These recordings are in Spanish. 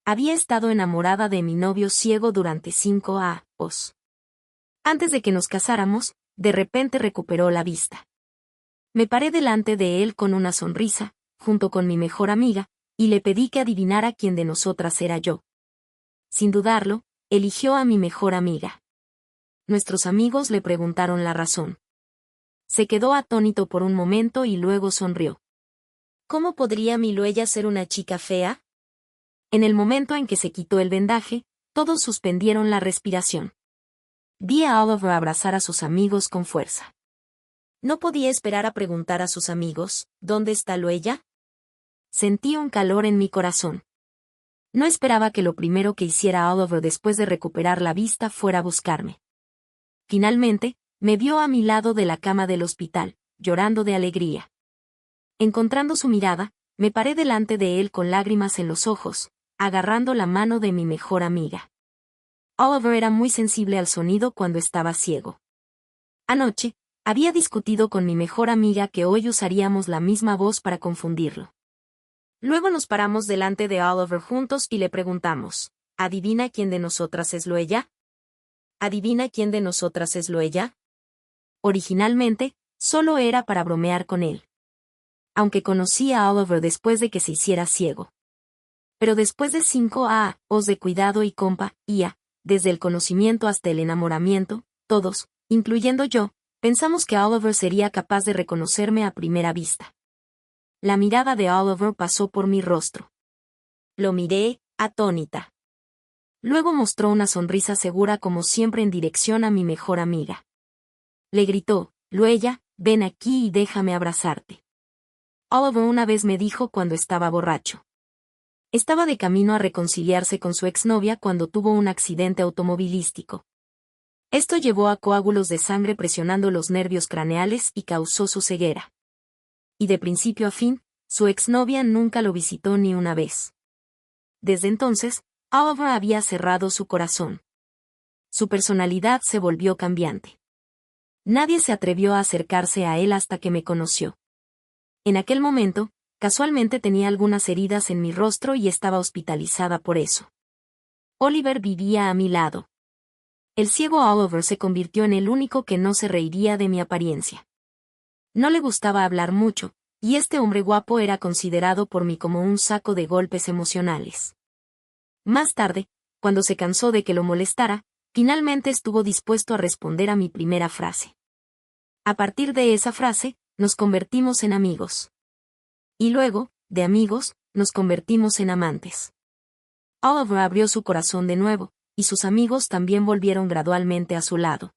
Había estado enamorada de mi novio ciego durante 5 años. Antes de que nos casáramos, de repente recuperó la vista. Me paré delante de él con una sonrisa, junto con mi mejor amiga, y le pedí que adivinara quién de nosotras era yo. Sin dudarlo, eligió a mi mejor amiga. Nuestros amigos le preguntaron la razón. Se quedó atónito por un momento y luego sonrió. ¿Cómo podría mi Luella ser una chica fea? En el momento en que se quitó el vendaje, todos suspendieron la respiración. Vi a Oliver abrazar a sus amigos con fuerza. No podía esperar a preguntar a sus amigos, ¿dónde está Luella? Sentí un calor en mi corazón. No esperaba que lo primero que hiciera Oliver después de recuperar la vista fuera buscarme. Finalmente, me vio a mi lado de la cama del hospital, llorando de alegría. Encontrando su mirada, me paré delante de él con lágrimas en los ojos, agarrando la mano de mi mejor amiga. Oliver era muy sensible al sonido cuando estaba ciego. Anoche, había discutido con mi mejor amiga que hoy usaríamos la misma voz para confundirlo. Luego nos paramos delante de Oliver juntos y le preguntamos, ¿adivina quién de nosotras es Luella? ¿Adivina quién de nosotras es Luella? Originalmente, solo era para bromear con él. Aunque conocí a Oliver después de que se hiciera ciego. Pero después de 5 años de cuidado y compañía, desde el conocimiento hasta el enamoramiento, todos, incluyendo yo, pensamos que Oliver sería capaz de reconocerme a primera vista. La mirada de Oliver pasó por mi rostro. Lo miré, atónita. Luego mostró una sonrisa segura como siempre en dirección a mi mejor amiga. Le gritó, Luella, ven aquí y déjame abrazarte. Oliver una vez me dijo cuando estaba borracho. Estaba de camino a reconciliarse con su exnovia cuando tuvo un accidente automovilístico. Esto llevó a coágulos de sangre presionando los nervios craneales y causó su ceguera. Y de principio a fin, su exnovia nunca lo visitó ni una vez. Desde entonces, Oliver había cerrado su corazón. Su personalidad se volvió cambiante. Nadie se atrevió a acercarse a él hasta que me conoció. En aquel momento, casualmente tenía algunas heridas en mi rostro y estaba hospitalizada por eso. Oliver vivía a mi lado. El ciego Oliver se convirtió en el único que no se reiría de mi apariencia. No le gustaba hablar mucho, y este hombre guapo era considerado por mí como un saco de golpes emocionales. Más tarde, cuando se cansó de que lo molestara, finalmente estuvo dispuesto a responder a mi primera frase. A partir de esa frase, nos convertimos en amigos. Y luego, de amigos, nos convertimos en amantes. Oliver abrió su corazón de nuevo, y sus amigos también volvieron gradualmente a su lado.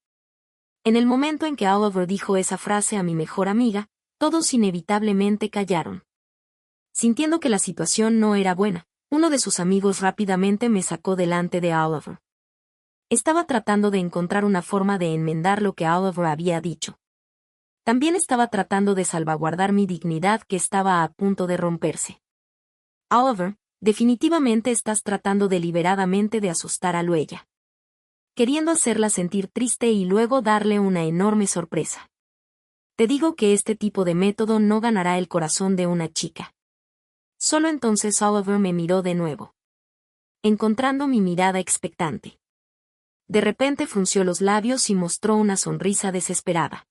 En el momento en que Oliver dijo esa frase a mi mejor amiga, todos inevitablemente callaron. Sintiendo que la situación no era buena, uno de sus amigos rápidamente me sacó delante de Oliver. Estaba tratando de encontrar una forma de enmendar lo que Oliver había dicho. También estaba tratando de salvaguardar mi dignidad que estaba a punto de romperse. Oliver, definitivamente estás tratando deliberadamente de asustar a Luella. Queriendo hacerla sentir triste y luego darle una enorme sorpresa. Te digo que este tipo de método no ganará el corazón de una chica. Solo entonces Oliver me miró de nuevo. Encontrando mi mirada expectante. De repente frunció los labios y mostró una sonrisa desesperada.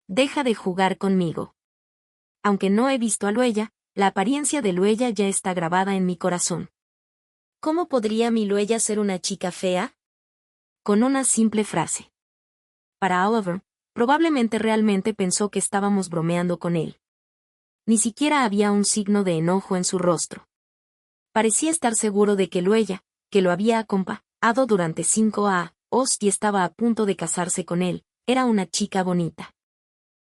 Deja de jugar conmigo. Aunque no he visto a Luella, la apariencia de Luella ya está grabada en mi corazón. ¿Cómo podría mi Luella ser una chica fea? Con una simple frase. Para Oliver, probablemente realmente pensó que estábamos bromeando con él. Ni siquiera había un signo de enojo en su rostro. Parecía estar seguro de que Luella, que lo había acompañado durante 5 años y estaba a punto de casarse con él, era una chica bonita.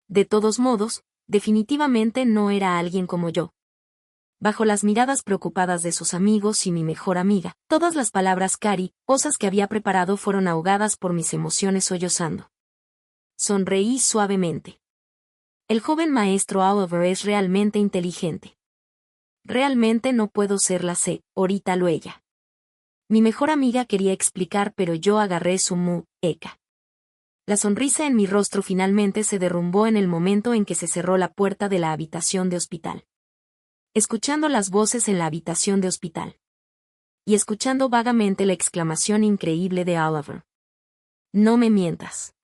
De todos modos, definitivamente no era alguien como yo. Bajo las miradas preocupadas de sus amigos y mi mejor amiga, todas las palabras cariñosas que había preparado fueron ahogadas por mis emociones sollozando. Sonreí suavemente. El joven maestro Oliver es realmente inteligente. Realmente no puedo ser la señorita Luella. Mi mejor amiga quería explicar pero yo agarré su muñeca. La sonrisa en mi rostro finalmente se derrumbó en el momento en que se cerró la puerta de la habitación de hospital. Escuchando las voces en la habitación de hospital. y escuchando vagamente la exclamación increíble de Oliver. No me mientas.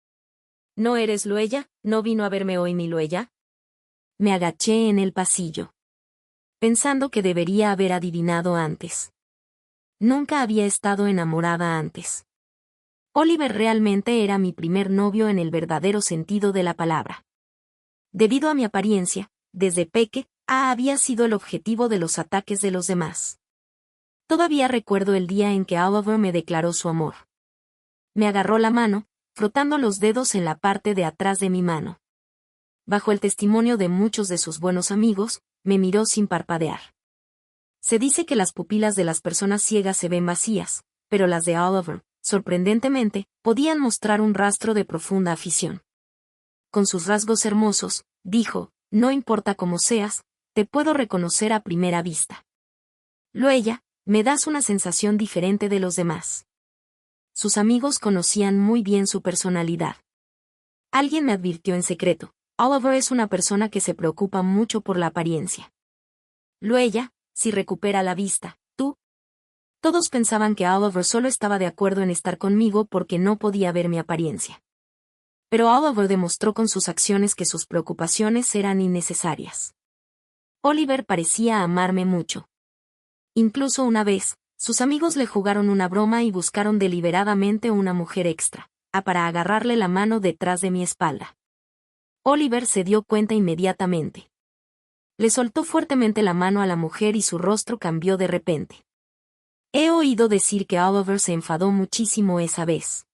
¿No eres Luella? ¿No vino a verme hoy mi Luella? Me agaché en el pasillo, pensando que debería haber adivinado antes. Nunca había estado enamorada antes. Oliver realmente era mi primer novio en el verdadero sentido de la palabra. Debido a mi apariencia, desde peque, había sido el objetivo de los ataques de los demás. Todavía recuerdo el día en que Oliver me declaró su amor. Me agarró la mano, frotando los dedos en la parte de atrás de mi mano. Bajo el testimonio de muchos de sus buenos amigos, me miró sin parpadear. Se dice que las pupilas de las personas ciegas se ven vacías, pero las de Oliver, sorprendentemente, podían mostrar un rastro de profunda afición. Con sus rasgos hermosos, dijo, no importa cómo seas, te puedo reconocer a primera vista. Luella, me das una sensación diferente de los demás. Sus amigos conocían muy bien su personalidad. Alguien me advirtió en secreto, Oliver es una persona que se preocupa mucho por la apariencia. Luella, si recupera la vista, tú. Todos pensaban que Oliver solo estaba de acuerdo en estar conmigo porque no podía ver mi apariencia. Pero Oliver demostró con sus acciones que sus preocupaciones eran innecesarias. Oliver parecía amarme mucho. Incluso una vez, sus amigos le jugaron una broma y buscaron deliberadamente una mujer extra, para agarrarle la mano detrás de mi espalda. Oliver se dio cuenta inmediatamente. Le soltó fuertemente la mano a la mujer y su rostro cambió de repente. He oído decir que Oliver se enfadó muchísimo esa vez.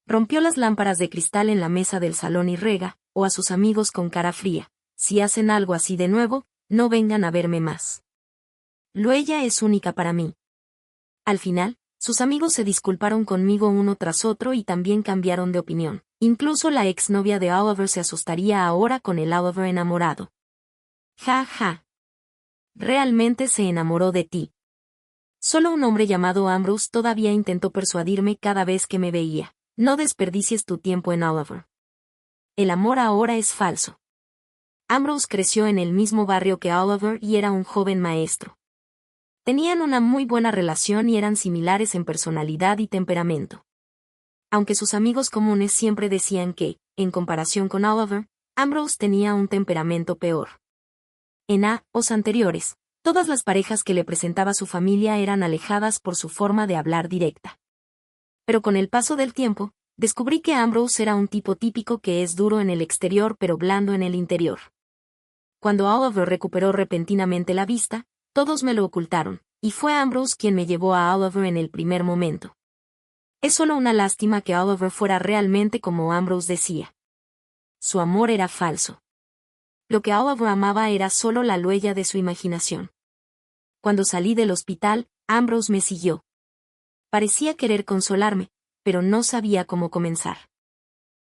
Rompió las lámparas de cristal en la mesa del salón y rega, o a sus amigos con cara fría, si hacen algo así de nuevo, no vengan a verme más. Luella es única para mí. Al final, sus amigos se disculparon conmigo uno tras otro y también cambiaron de opinión. Incluso la exnovia de Oliver se asustaría ahora con el Oliver enamorado. Ja ja. Realmente se enamoró de ti. Solo un hombre llamado Ambrose todavía intentó persuadirme cada vez que me veía. No desperdicies tu tiempo en Oliver. El amor ahora es falso. Ambrose creció en el mismo barrio que Oliver y era un joven maestro. Tenían una muy buena relación y eran similares en personalidad y temperamento. Aunque sus amigos comunes siempre decían que, en comparación con Oliver, Ambrose tenía un temperamento peor. En años anteriores, todas las parejas que le presentaba su familia eran alejadas por su forma de hablar directa. Pero con el paso del tiempo, descubrí que Ambrose era un tipo típico que es duro en el exterior pero blando en el interior. Cuando Oliver recuperó repentinamente la vista, todos me lo ocultaron, y fue Ambrose quien me llevó a Oliver en el primer momento. Es solo una lástima que Oliver fuera realmente como Ambrose decía. Su amor era falso. Lo que Oliver amaba era solo la Luella de su imaginación. Cuando salí del hospital, Ambrose me siguió. Parecía querer consolarme, pero no sabía cómo comenzar.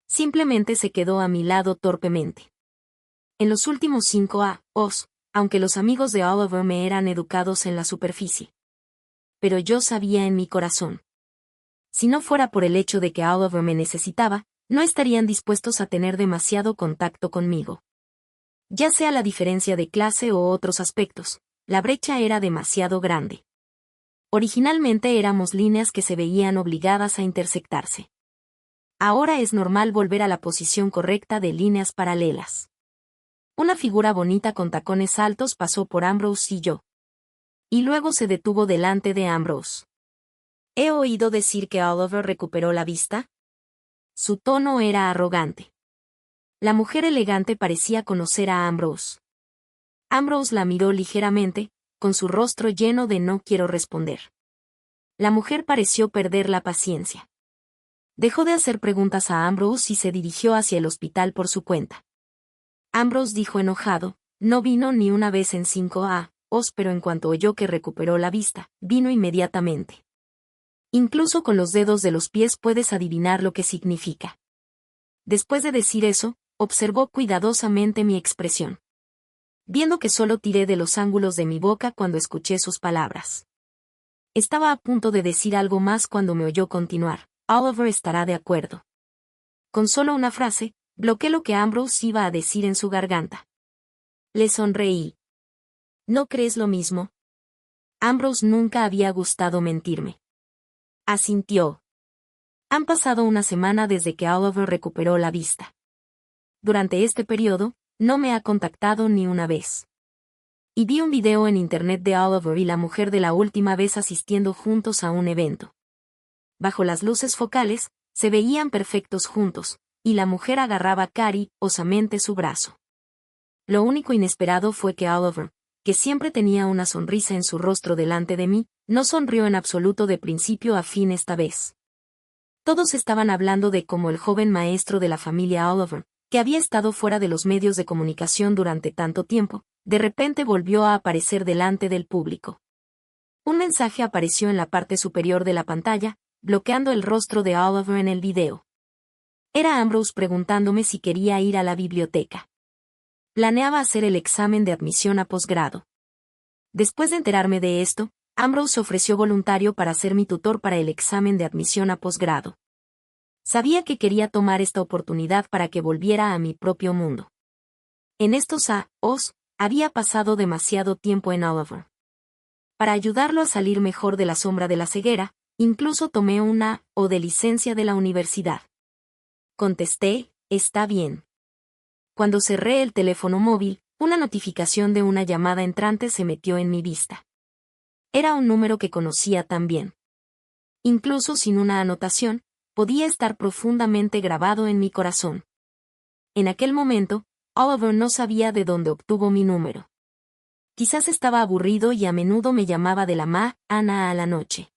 Simplemente se quedó a mi lado torpemente. En los últimos 5 años, aunque los amigos de Oliver me eran educados en la superficie. Pero yo sabía en mi corazón. Si no fuera por el hecho de que Oliver me necesitaba, no estarían dispuestos a tener demasiado contacto conmigo. Ya sea la diferencia de clase o otros aspectos, la brecha era demasiado grande. Originalmente éramos líneas que se veían obligadas a intersectarse. Ahora es normal volver a la posición correcta de líneas paralelas. Una figura bonita con tacones altos pasó por Ambrose y yo. Y luego se detuvo delante de Ambrose. ¿He oído decir que Oliver recuperó la vista? Su tono era arrogante. La mujer elegante parecía conocer a Ambrose. Ambrose la miró ligeramente, con su rostro lleno de no quiero responder. La mujer pareció perder la paciencia. Dejó de hacer preguntas a Ambrose y se dirigió hacia el hospital por su cuenta. Ambrose dijo enojado, no vino ni una vez en 5 años, pero en cuanto oyó que recuperó la vista, vino inmediatamente. Incluso con los dedos de los pies puedes adivinar lo que significa. Después de decir eso, observó cuidadosamente mi expresión. Viendo que solo tiré de los ángulos de mi boca cuando escuché sus palabras. Estaba a punto de decir algo más cuando me oyó continuar. Oliver estará de acuerdo. Con solo una frase, bloqueé lo que Ambrose iba a decir en su garganta. Le sonreí. ¿No crees lo mismo? Ambrose nunca había gustado mentirme. Asintió. Han pasado una semana desde que Oliver recuperó la vista. Durante este periodo, no me ha contactado ni una vez. Y vi un video en internet de Oliver y la mujer de la última vez asistiendo juntos a un evento. Bajo las luces focales, se veían perfectos juntos, y la mujer agarraba cariñosamente su brazo. Lo único inesperado fue que Oliver, que siempre tenía una sonrisa en su rostro delante de mí, no sonrió en absoluto de principio a fin esta vez. Todos estaban hablando de cómo el joven maestro de la familia Oliver, que había estado fuera de los medios de comunicación durante tanto tiempo, de repente volvió a aparecer delante del público. Un mensaje apareció en la parte superior de la pantalla, bloqueando el rostro de Oliver en el video. Era Ambrose preguntándome si quería ir a la biblioteca. Planeaba hacer el examen de admisión a posgrado. Después de enterarme de esto, Ambrose se ofreció voluntario para ser mi tutor para el examen de admisión a posgrado. Sabía que quería tomar esta oportunidad para que volviera a mi propio mundo. En estos años, había pasado demasiado tiempo en Oliver. Para ayudarlo a salir mejor de la sombra de la ceguera, incluso tomé una de licencia de la universidad. Contesté, está bien. Cuando cerré el teléfono móvil, una notificación de una llamada entrante se metió en mi vista. Era un número que conocía tan bien. Incluso sin una anotación, podía estar profundamente grabado en mi corazón. En aquel momento, Oliver no sabía de dónde obtuvo mi número. Quizás estaba aburrido y a menudo me llamaba de la mañana a la noche.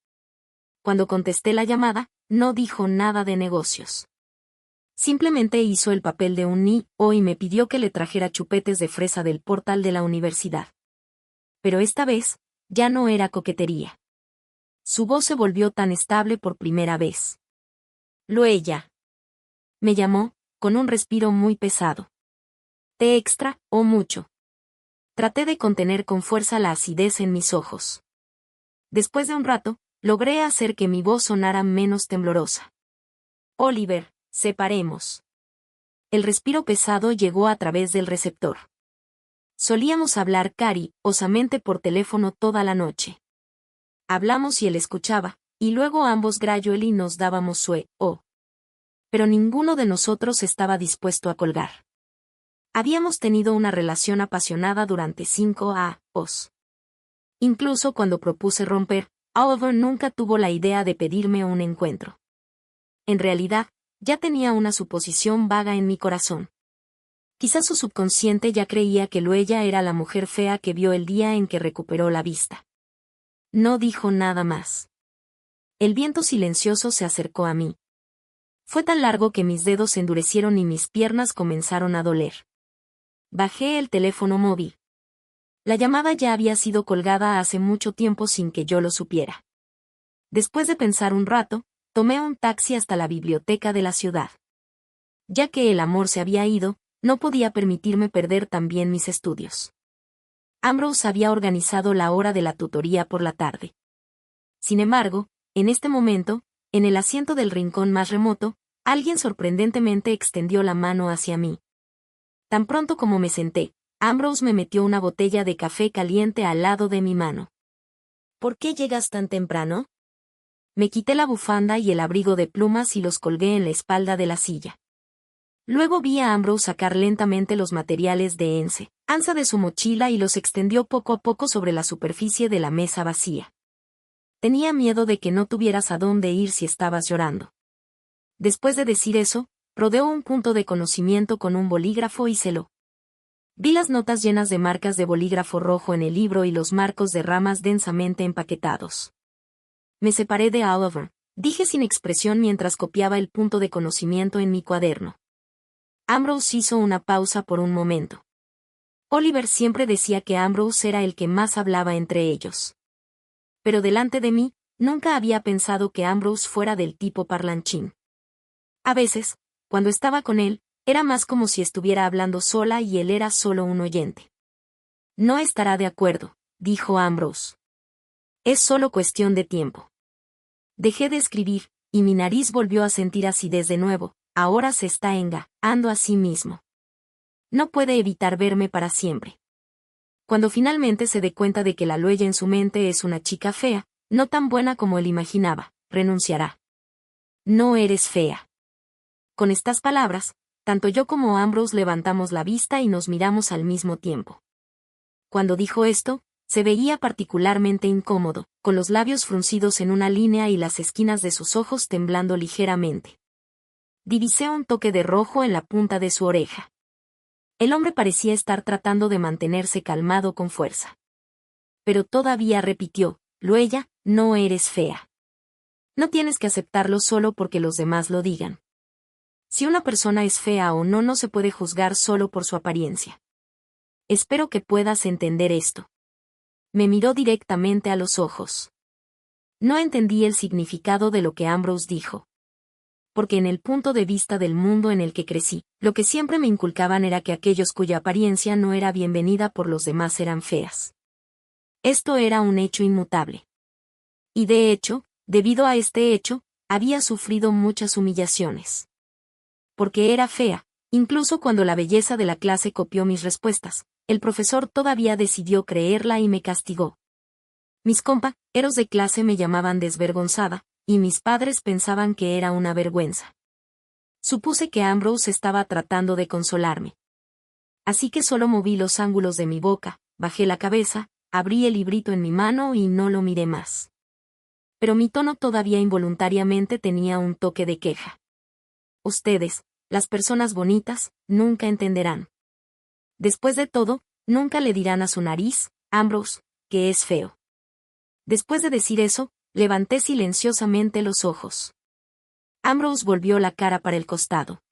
Cuando contesté la llamada, no dijo nada de negocios. Simplemente hizo el papel de un niño y me pidió que le trajera chupetes de fresa del portal de la universidad. Pero esta vez, ya no era coquetería. Su voz se volvió tan estable por primera vez. Luella. Me llamó, con un respiro muy pesado. ¿Té extra, o mucho? Traté de contener con fuerza la acidez en mis ojos. Después de un rato, logré hacer que mi voz sonara menos temblorosa. Oliver, separemos. El respiro pesado llegó a través del receptor. Solíamos hablar cariñosamente por teléfono toda la noche. Hablamos y él escuchaba, y luego ambos gradually nos dábamos pero ninguno de nosotros estaba dispuesto a colgar. Habíamos tenido una relación apasionada durante 5 años. Incluso cuando propuse romper, Oliver nunca tuvo la idea de pedirme un encuentro. En realidad, ya tenía una suposición vaga en mi corazón. Quizás su subconsciente ya creía que Luella era la mujer fea que vio el día en que recuperó la vista. No dijo nada más. El viento silencioso se acercó a mí. Fue tan largo que mis dedos se endurecieron y mis piernas comenzaron a doler. Bajé el teléfono móvil. La llamada ya había sido colgada hace mucho tiempo sin que yo lo supiera. Después de pensar un rato, tomé un taxi hasta la biblioteca de la ciudad. Ya que el amor se había ido, no podía permitirme perder también mis estudios. Ambrose había organizado la hora de la tutoría por la tarde. Sin embargo, en este momento, en el asiento del rincón más remoto, alguien sorprendentemente extendió la mano hacia mí. Tan pronto como me senté, Ambrose me metió una botella de café caliente al lado de mi mano. ¿Por qué llegas tan temprano? Me quité la bufanda y el abrigo de plumas y los colgué en la espalda de la silla. Luego vi a Ambrose sacar lentamente los materiales de enseñanza de su mochila y los extendió poco a poco sobre la superficie de la mesa vacía. Tenía miedo de que no tuvieras a dónde ir si estabas llorando. Después de decir eso, rodeó un punto de conocimiento con un bolígrafo y celó. Vi las notas llenas de marcas de bolígrafo rojo en el libro y los marcos de ramas densamente empaquetados. Me separé de Oliver, dije sin expresión mientras copiaba el punto de conocimiento en mi cuaderno. Ambrose hizo una pausa por un momento. Oliver siempre decía que Ambrose era el que más hablaba entre ellos. Pero delante de mí, nunca había pensado que Ambrose fuera del tipo parlanchín. A veces, cuando estaba con él, era más como si estuviera hablando sola y él era solo un oyente. No estará de acuerdo, dijo Ambrose. Es solo cuestión de tiempo. Dejé de escribir, y mi nariz volvió a sentir acidez de nuevo, ahora se está engañando a sí mismo. No puede evitar verme para siempre. Cuando finalmente se dé cuenta de que la Luella en su mente es una chica fea, no tan buena como él imaginaba, renunciará. No eres fea. Con estas palabras, tanto yo como Ambrose levantamos la vista y nos miramos al mismo tiempo. Cuando dijo esto, se veía particularmente incómodo, con los labios fruncidos en una línea y las esquinas de sus ojos temblando ligeramente. Divisé un toque de rojo en la punta de su oreja. El hombre parecía estar tratando de mantenerse calmado con fuerza. Pero todavía repitió, Luella, no eres fea. No tienes que aceptarlo solo porque los demás lo digan. Si una persona es fea o no, no se puede juzgar solo por su apariencia. Espero que puedas entender esto. Me miró directamente a los ojos. No entendí el significado de lo que Ambrose dijo. Porque en el punto de vista del mundo en el que crecí, lo que siempre me inculcaban era que aquellos cuya apariencia no era bienvenida por los demás eran feas. Esto era un hecho inmutable. Y de hecho, debido a este hecho, había sufrido muchas humillaciones. Porque era fea, incluso cuando la belleza de la clase copió mis respuestas, el profesor todavía decidió creerla y me castigó. Mis compañeros de clase me llamaban desvergonzada, y mis padres pensaban que era una vergüenza. Supuse que Ambrose estaba tratando de consolarme. Así que solo moví los ángulos de mi boca, bajé la cabeza, abrí el librito en mi mano y no lo miré más. Pero mi tono todavía involuntariamente tenía un toque de queja. Ustedes, las personas bonitas, nunca entenderán. Después de todo, nunca le dirán a su nariz, Ambrose, que es feo. Después de decir eso, levanté silenciosamente los ojos. Ambrose volvió la cara para el costado.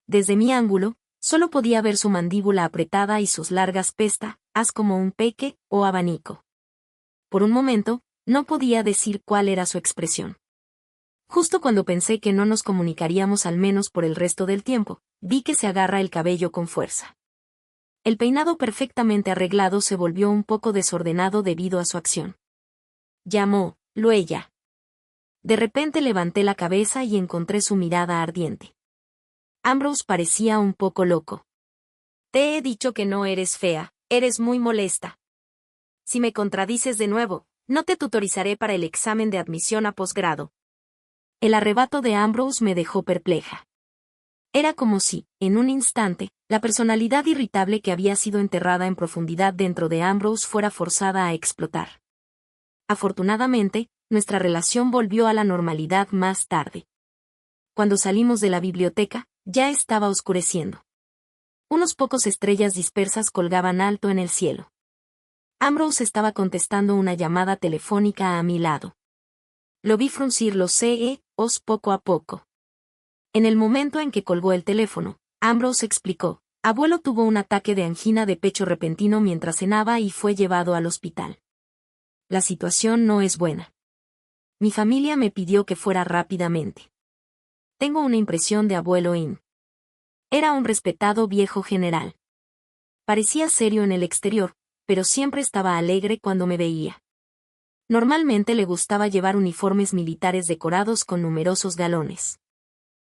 Desde mi ángulo, solo podía ver su mandíbula apretada y sus largas pestañas como un peque o abanico. Por un momento, no podía decir cuál era su expresión. Justo cuando pensé que no nos comunicaríamos al menos por el resto del tiempo, vi que se agarra el cabello con fuerza. El peinado perfectamente arreglado se volvió un poco desordenado debido a su acción. Llamó, Luella. De repente levanté la cabeza y encontré su mirada ardiente. Ambrose parecía un poco loco. Te he dicho que no eres fea, eres muy molesta. Si me contradices de nuevo, no te tutorizaré para el examen de admisión a posgrado. El arrebato de Ambrose me dejó perpleja. Era como si, en un instante, la personalidad irritable que había sido enterrada en profundidad dentro de Ambrose fuera forzada a explotar. Afortunadamente, nuestra relación volvió a la normalidad más tarde. Cuando salimos de la biblioteca, ya estaba oscureciendo. Unos pocos estrellas dispersas colgaban alto en el cielo. Ambrose estaba contestando una llamada telefónica a mi lado. Lo vi fruncir los ceos poco a poco. En el momento en que colgó el teléfono, Ambrose explicó, abuelo tuvo un ataque de angina de pecho repentino mientras cenaba y fue llevado al hospital. La situación no es buena. Mi familia me pidió que fuera rápidamente. Tengo una impresión de abuelo In. Era un respetado viejo general. Parecía serio en el exterior, pero siempre estaba alegre cuando me veía. Normalmente le gustaba llevar uniformes militares decorados con numerosos galones.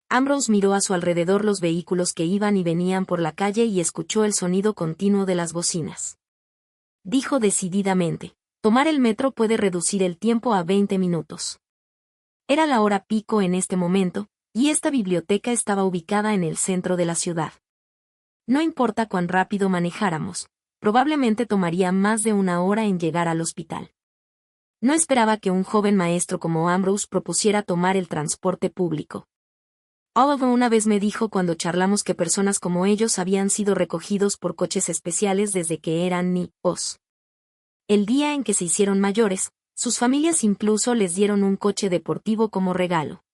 Ambrose miró a su alrededor los vehículos que iban y venían por la calle y escuchó el sonido continuo de las bocinas. Dijo decididamente, tomar el metro puede reducir el tiempo a 20 minutos. Era la hora pico en este momento, y esta biblioteca estaba ubicada en el centro de la ciudad. No importa cuán rápido manejáramos, probablemente tomaría más de una hora en llegar al hospital. No esperaba que un joven maestro como Ambrose propusiera tomar el transporte público. Oliver una vez me dijo cuando charlamos que personas como ellos habían sido recogidos por coches especiales desde que eran niños. El día en que se hicieron mayores, sus familias incluso les dieron un coche deportivo como regalo.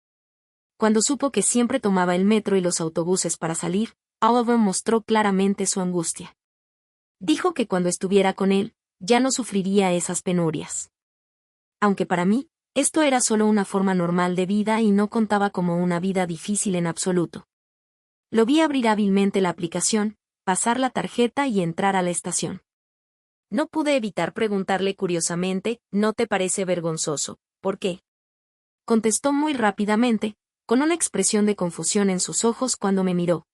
Cuando supo que siempre tomaba el metro y los autobuses para salir, Oliver mostró claramente su angustia. Dijo que cuando estuviera con él, ya no sufriría esas penurias. Aunque para mí, esto era solo una forma normal de vida y no contaba como una vida difícil en absoluto. Lo vi abrir hábilmente la aplicación, pasar la tarjeta y entrar a la estación. No pude evitar preguntarle curiosamente, ¿no te parece vergonzoso? ¿Por qué? Contestó muy rápidamente, con una expresión de confusión en sus ojos cuando me miró.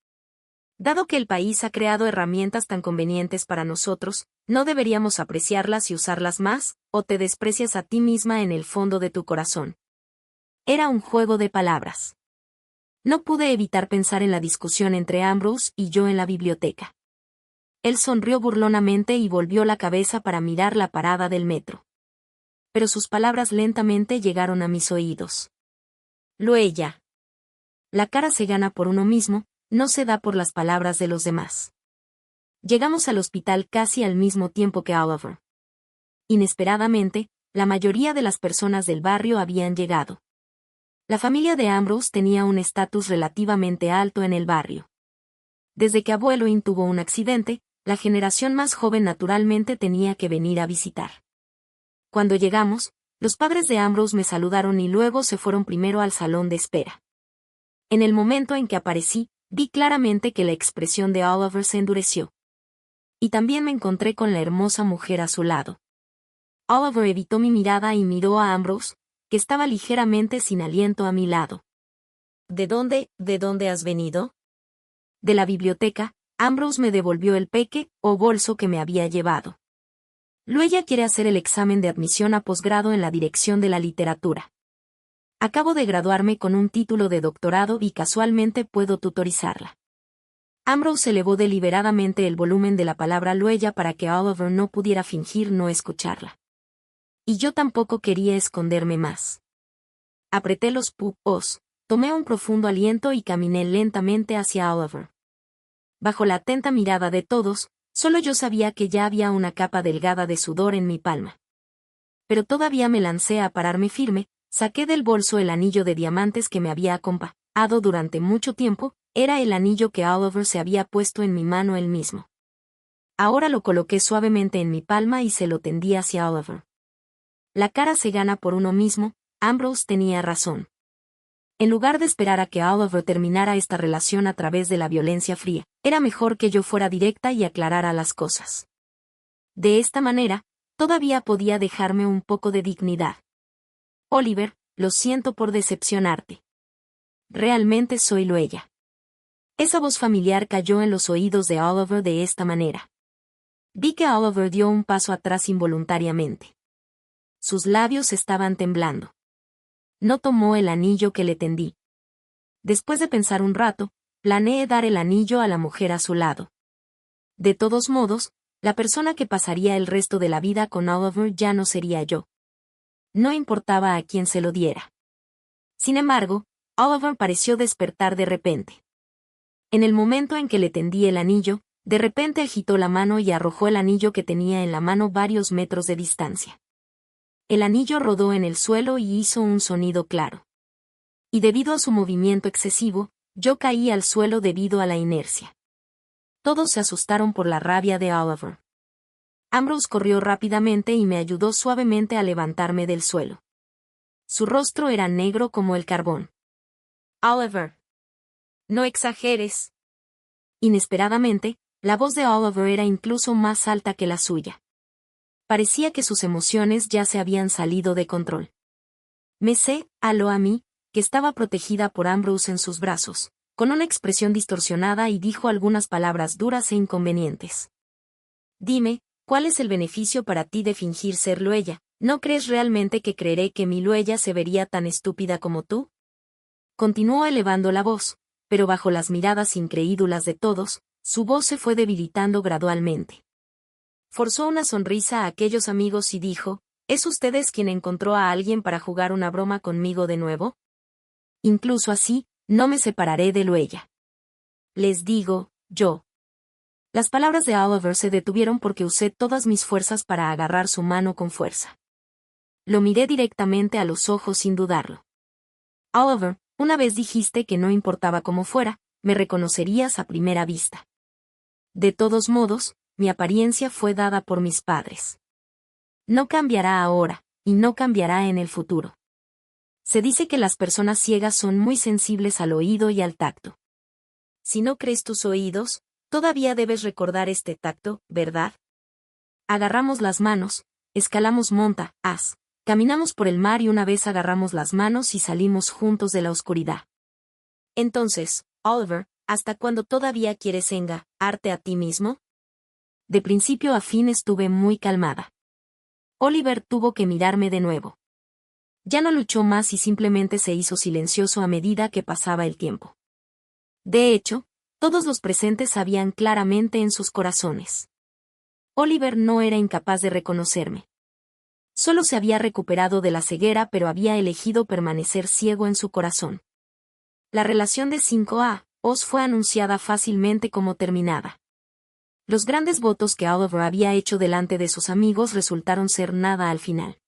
Dado que el país ha creado herramientas tan convenientes para nosotros, ¿no deberíamos apreciarlas y usarlas más, o te desprecias a ti misma en el fondo de tu corazón? Era un juego de palabras. No pude evitar pensar en la discusión entre Ambrose y yo en la biblioteca. Él sonrió burlonamente y volvió la cabeza para mirar la parada del metro. Pero sus palabras lentamente llegaron a mis oídos. Luella. La cara se gana por uno mismo, no se da por las palabras de los demás. Llegamos al hospital casi al mismo tiempo que Oliver. Inesperadamente, la mayoría de las personas del barrio habían llegado. La familia de Ambrose tenía un estatus relativamente alto en el barrio. Desde que abuelo tuvo un accidente, la generación más joven naturalmente tenía que venir a visitar. Cuando llegamos, los padres de Ambrose me saludaron y luego se fueron primero al salón de espera. En el momento en que aparecí, vi claramente que la expresión de Oliver se endureció. Y también me encontré con la hermosa mujer a su lado. Oliver evitó mi mirada y miró a Ambrose, que estaba ligeramente sin aliento a mi lado. ¿De dónde has venido? De la biblioteca. Ambrose me devolvió el peque o bolso que me había llevado. Luella quiere hacer el examen de admisión a posgrado en la dirección de la literatura. Acabo de graduarme con un título de doctorado y casualmente puedo tutorizarla. Ambrose elevó deliberadamente el volumen de la palabra Luella para que Oliver no pudiera fingir no escucharla. Y yo tampoco quería esconderme más. Apreté los puños, tomé un profundo aliento y caminé lentamente hacia Oliver. Bajo la atenta mirada de todos, solo yo sabía que ya había una capa delgada de sudor en mi palma. Pero todavía me lancé a pararme firme, saqué del bolso el anillo de diamantes que me había acompañado durante mucho tiempo, era el anillo que Oliver se había puesto en mi mano él mismo. Ahora lo coloqué suavemente en mi palma y se lo tendí hacia Oliver. La cara se gana por uno mismo, Ambrose tenía razón. En lugar de esperar a que Oliver terminara esta relación a través de la violencia fría, era mejor que yo fuera directa y aclarara las cosas. De esta manera, todavía podía dejarme un poco de dignidad. Oliver, lo siento por decepcionarte. Realmente soy Luella. Esa voz familiar cayó en los oídos de Oliver de esta manera. Vi que Oliver dio un paso atrás involuntariamente. Sus labios estaban temblando. No tomó el anillo que le tendí. Después de pensar un rato, planeé dar el anillo a la mujer a su lado. De todos modos, la persona que pasaría el resto de la vida con Oliver ya no sería yo. No importaba a quién se lo diera. Sin embargo, Oliver pareció despertar de repente. En el momento en que le tendí el anillo, de repente agitó la mano y arrojó el anillo que tenía en la mano varios metros de distancia. El anillo rodó en el suelo y hizo un sonido claro. Y debido a su movimiento excesivo, yo caí al suelo debido a la inercia. Todos se asustaron por la rabia de Oliver. Ambrose corrió rápidamente y me ayudó suavemente a levantarme del suelo. Su rostro era negro como el carbón. Oliver. No exageres. Inesperadamente, la voz de Oliver era incluso más alta que la suya. Parecía que sus emociones ya se habían salido de control. Aló a mí, que estaba protegida por Ambrose en sus brazos, con una expresión distorsionada y dijo algunas palabras duras e inconvenientes. Dime, ¿cuál es el beneficio para ti de fingir ser Luella? ¿No crees realmente que creeré que mi Luella se vería tan estúpida como tú? Continuó elevando la voz, pero bajo las miradas incrédulas de todos, su voz se fue debilitando gradualmente. Forzó una sonrisa a aquellos amigos y dijo, ¿es ustedes quien encontró a alguien para jugar una broma conmigo de nuevo? Incluso así, no me separaré de Luella. Les digo, yo. Las palabras de Oliver se detuvieron porque usé todas mis fuerzas para agarrar su mano con fuerza. Lo miré directamente a los ojos sin dudarlo. Oliver, una vez dijiste que no importaba cómo fuera, me reconocerías a primera vista. De todos modos, mi apariencia fue dada por mis padres. No cambiará ahora, y no cambiará en el futuro. Se dice que las personas ciegas son muy sensibles al oído y al tacto. Si no crees tus oídos, todavía debes recordar este tacto, ¿verdad? Agarramos las manos, escalamos montañas, caminamos por el mar y una vez agarramos las manos y salimos juntos de la oscuridad. Entonces, Oliver, ¿Hasta cuándo todavía quieres engañarte a ti mismo? De principio a fin estuve muy calmada. Oliver tuvo que mirarme de nuevo. Ya no luchó más y simplemente se hizo silencioso a medida que pasaba el tiempo. De hecho, todos los presentes sabían claramente en sus corazones. Oliver no era incapaz de reconocerme. Solo se había recuperado de la ceguera, pero había elegido permanecer ciego en su corazón. La relación de 5 años fue anunciada fácilmente como terminada. Los grandes votos que Oliver había hecho delante de sus amigos resultaron ser nada al final.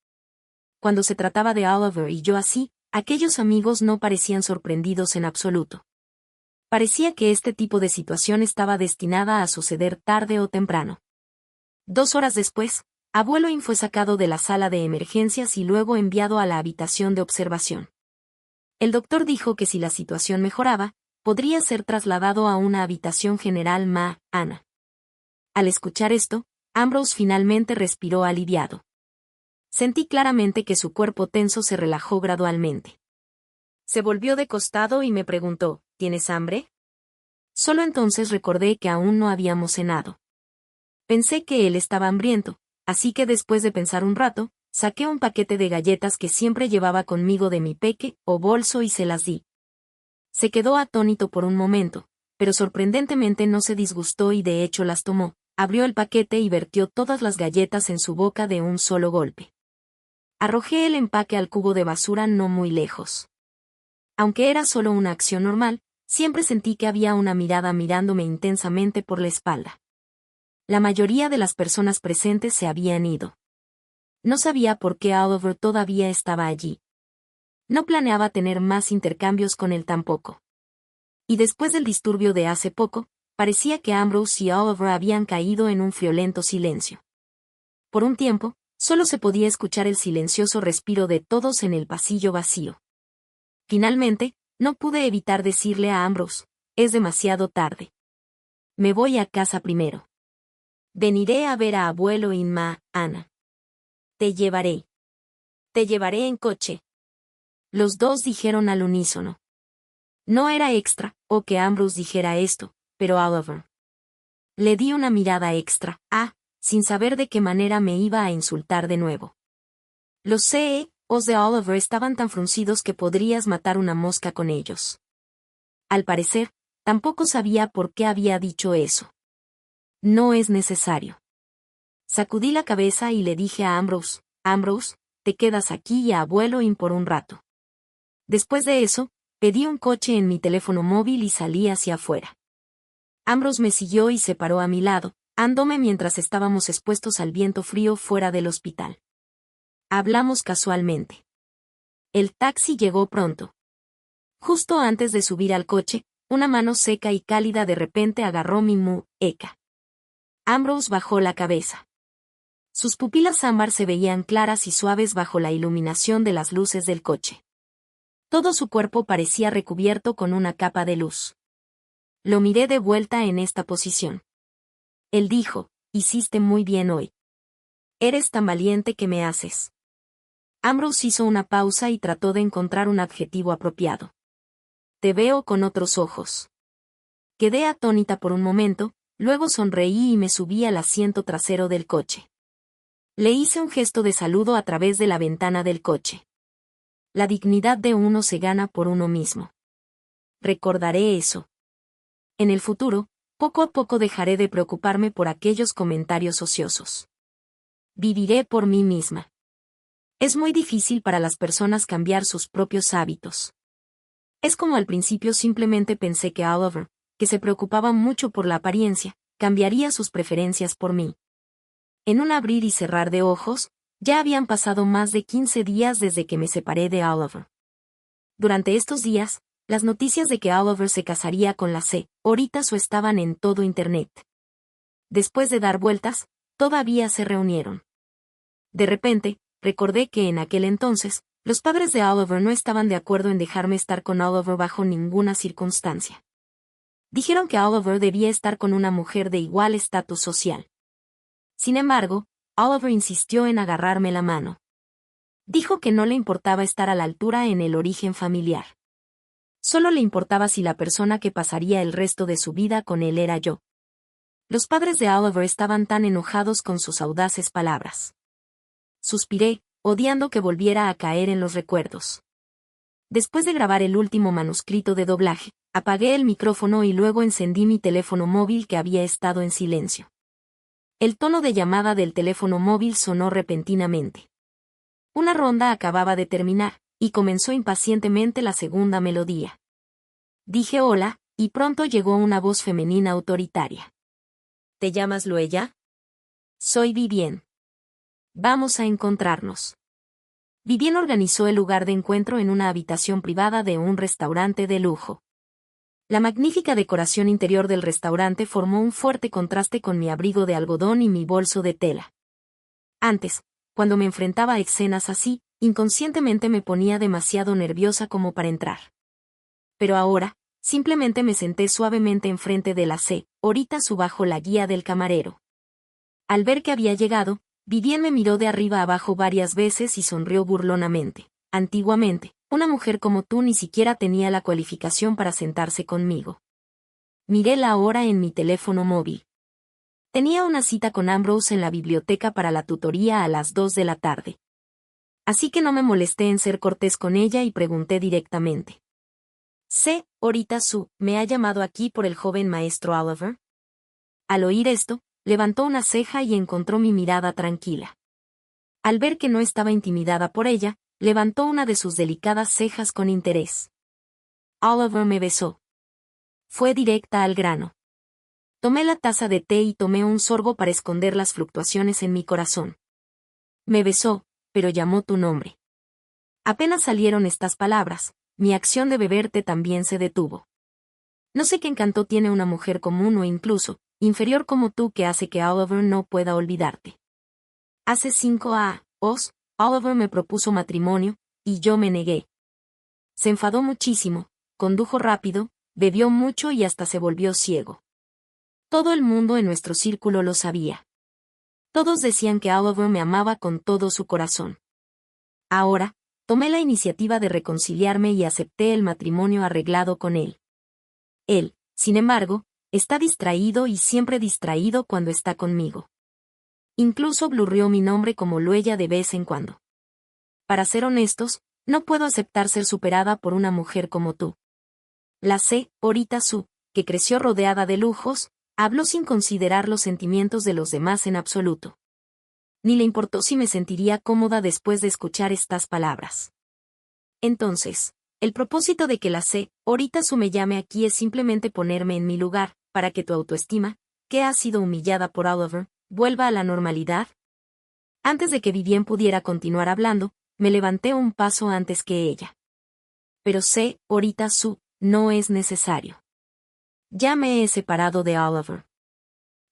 Cuando se trataba de Oliver y yo así, aquellos amigos no parecían sorprendidos en absoluto. Parecía que este tipo de situación estaba destinada a suceder tarde o temprano. 2 horas después, Abuelo In fue sacado de la sala de emergencias y luego enviado a la habitación de observación. El doctor dijo que si la situación mejoraba, podría ser trasladado a una habitación general mañana. Al escuchar esto, Ambrose finalmente respiró aliviado. Sentí claramente que su cuerpo tenso se relajó gradualmente. Se volvió de costado y me preguntó, ¿tienes hambre? Solo entonces recordé que aún no habíamos cenado. Pensé que él estaba hambriento, así que después de pensar un rato, saqué un paquete de galletas que siempre llevaba conmigo de mi bolso y se las di. Se quedó atónito por un momento, pero sorprendentemente no se disgustó y de hecho las tomó, abrió el paquete y vertió todas las galletas en su boca de un solo golpe. Arrojé el empaque al cubo de basura no muy lejos. Aunque era solo una acción normal, siempre sentí que había una mirada mirándome intensamente por la espalda. La mayoría de las personas presentes se habían ido. No sabía por qué Oliver todavía estaba allí. No planeaba tener más intercambios con él tampoco. Y después del disturbio de hace poco, parecía que Ambrose y Oliver habían caído en un friolento silencio. Por un tiempo, solo se podía escuchar el silencioso respiro de todos en el pasillo vacío. Finalmente, no pude evitar decirle a Ambrose, es demasiado tarde. Me voy a casa primero. Veniré a ver a Abuelo In mañana. Te llevaré. Te llevaré en coche. Los dos dijeron al unísono. No era extra, o que Ambrose dijera esto, pero Oliver. Le di una mirada extra, sin saber de qué manera me iba a insultar de nuevo. Los CEOs de Oliver estaban tan fruncidos que podrías matar una mosca con ellos. Al parecer, tampoco sabía por qué había dicho eso. No es necesario. Sacudí la cabeza y le dije a Ambrose, Ambrose, te quedas aquí y a Abuelo In por un rato. Después de eso, pedí un coche en mi teléfono móvil y salí hacia afuera. Ambrose me siguió y se paró a mi lado, andome mientras estábamos expuestos al viento frío fuera del hospital. Hablamos casualmente. El taxi llegó pronto. Justo antes de subir al coche, una mano seca y cálida de repente agarró mi muñeca. Ambrose bajó la cabeza. Sus pupilas ámbar se veían claras y suaves bajo la iluminación de las luces del coche. Todo su cuerpo parecía recubierto con una capa de luz. Lo miré de vuelta en esta posición. Él dijo, hiciste muy bien hoy. Eres tan valiente que me haces. Ambrose hizo una pausa y trató de encontrar un adjetivo apropiado. Te veo con otros ojos. Quedé atónita por un momento, luego sonreí y me subí al asiento trasero del coche. Le hice un gesto de saludo a través de la ventana del coche. La dignidad de uno se gana por uno mismo. Recordaré eso. En el futuro, poco a poco dejaré de preocuparme por aquellos comentarios ociosos. Viviré por mí misma. Es muy difícil para las personas cambiar sus propios hábitos. Es como al principio simplemente pensé que Oliver, que se preocupaba mucho por la apariencia, cambiaría sus preferencias por mí. En un abrir y cerrar de ojos, ya habían pasado más de 15 días desde que me separé de Oliver. Durante estos días, las noticias de que Oliver se casaría con la señorita Sue estaban en todo Internet. Después de dar vueltas, todavía se reunieron. De repente, recordé que en aquel entonces, los padres de Oliver no estaban de acuerdo en dejarme estar con Oliver bajo ninguna circunstancia. Dijeron que Oliver debía estar con una mujer de igual estatus social. Sin embargo, Oliver insistió en agarrarme la mano. Dijo que no le importaba estar a la altura en el origen familiar. Solo le importaba si la persona que pasaría el resto de su vida con él era yo. Los padres de Oliver estaban tan enojados con sus audaces palabras. Suspiré, odiando que volviera a caer en los recuerdos. Después de grabar el último manuscrito de doblaje, apagué el micrófono y luego encendí mi teléfono móvil que había estado en silencio. El tono de llamada del teléfono móvil sonó repentinamente. Una ronda acababa de terminar, y comenzó impacientemente la segunda melodía. Dije hola, y pronto llegó una voz femenina autoritaria. ¿Te llamas Luella? Soy Vivien. Vamos a encontrarnos. Vivien organizó el lugar de encuentro en una habitación privada de un restaurante de lujo. La magnífica decoración interior del restaurante formó un fuerte contraste con mi abrigo de algodón y mi bolso de tela. Antes, cuando me enfrentaba a escenas así, inconscientemente me ponía demasiado nerviosa como para entrar. Pero ahora, simplemente me senté suavemente enfrente de la señorita Su bajo la guía del camarero. Al ver que había llegado, Vivien me miró de arriba abajo varias veces y sonrió burlonamente. Antiguamente, una mujer como tú ni siquiera tenía la cualificación para sentarse conmigo. Miré la hora en mi teléfono móvil. Tenía una cita con Ambrose en la biblioteca para la tutoría a las 2 de la tarde. Así que no me molesté en ser cortés con ella y pregunté directamente. Señorita Su, ¿me ha llamado aquí por el joven maestro Oliver? Al oír esto, levantó una ceja y encontró mi mirada tranquila. Al ver que no estaba intimidada por ella, levantó una de sus delicadas cejas con interés. Oliver me besó. Fue directa al grano. Tomé la taza de té y tomé un sorbo para esconder las fluctuaciones en mi corazón. Me besó, pero llamó tu nombre. Apenas salieron estas palabras, mi acción de beber té también se detuvo. No sé qué encanto tiene una mujer común o incluso, inferior como tú que hace que Oliver no pueda olvidarte. Hace 5 años, Oliver me propuso matrimonio, y yo me negué. Se enfadó muchísimo, condujo rápido, bebió mucho y hasta se volvió ciego. Todo el mundo en nuestro círculo lo sabía. Todos decían que Oliver me amaba con todo su corazón. Ahora, tomé la iniciativa de reconciliarme y acepté el matrimonio arreglado con él. Él, sin embargo, está distraído y siempre distraído cuando está conmigo. Incluso blurrió mi nombre como Luella de vez en cuando. Para ser honestos, no puedo aceptar ser superada por una mujer como tú. La señorita Su, que creció rodeada de lujos, habló sin considerar los sentimientos de los demás en absoluto. Ni le importó si me sentiría cómoda después de escuchar estas palabras. Entonces, el propósito de que la señorita Su me llame aquí es simplemente ponerme en mi lugar, para que tu autoestima, que ha sido humillada por Oliver, vuelva a la normalidad. Antes de que Vivien pudiera continuar hablando, me levanté un paso antes que ella. Pero señorita Su, no es necesario. Ya me he separado de Oliver.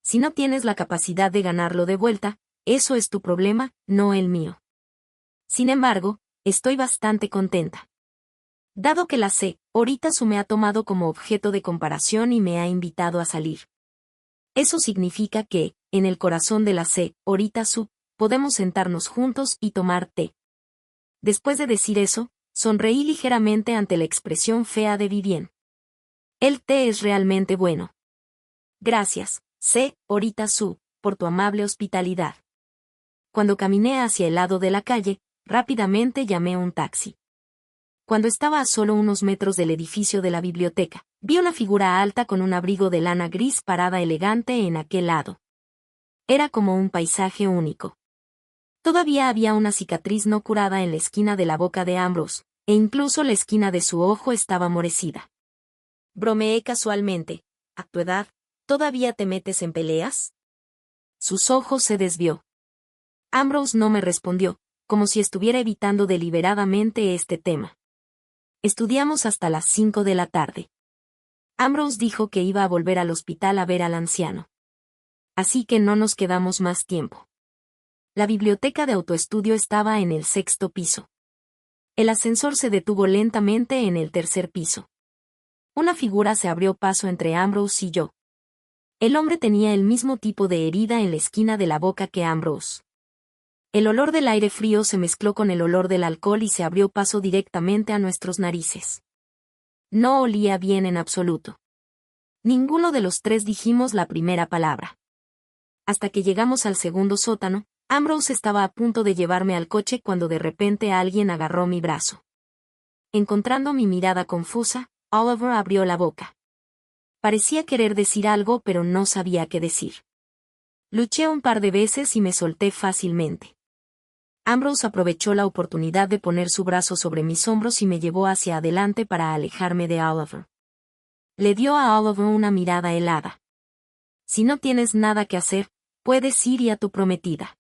Si no tienes la capacidad de ganarlo de vuelta, eso es tu problema, no el mío. Sin embargo, estoy bastante contenta. Dado que la señorita Su me ha tomado como objeto de comparación y me ha invitado a salir. Eso significa que, en el corazón de la señorita Su, podemos sentarnos juntos y tomar té. Después de decir eso, sonreí ligeramente ante la expresión fea de Vivien. El té es realmente bueno. Gracias, señorita Su, por tu amable hospitalidad. Cuando caminé hacia el lado de la calle, rápidamente llamé un taxi. Cuando estaba a solo unos metros del edificio de la biblioteca, vi una figura alta con un abrigo de lana gris parada elegante en aquel lado. Era como un paisaje único. Todavía había una cicatriz no curada en la esquina de la boca de Ambrose, e incluso la esquina de su ojo estaba morecida. Bromeé casualmente. ¿A tu edad, todavía te metes en peleas? Sus ojos se desvió. Ambrose no me respondió, como si estuviera evitando deliberadamente este tema. Estudiamos hasta las 5 de la tarde. Ambrose dijo que iba a volver al hospital a ver al anciano. Así que no nos quedamos más tiempo. La biblioteca de autoestudio estaba en el 6º piso. El ascensor se detuvo lentamente en el 3er piso. Una figura se abrió paso entre Ambrose y yo. El hombre tenía el mismo tipo de herida en la esquina de la boca que Ambrose. El olor del aire frío se mezcló con el olor del alcohol y se abrió paso directamente a nuestros narices. No olía bien en absoluto. Ninguno de los tres dijimos la primera palabra. Hasta que llegamos al segundo sótano, Ambrose estaba a punto de llevarme al coche cuando de repente alguien agarró mi brazo. Encontrando mi mirada confusa, Oliver abrió la boca. Parecía querer decir algo pero no sabía qué decir. Luché un par de veces y me solté fácilmente. Ambrose aprovechó la oportunidad de poner su brazo sobre mis hombros y me llevó hacia adelante para alejarme de Oliver. Le dio a Oliver una mirada helada. Si no tienes nada que hacer, puedes ir y a tu prometida.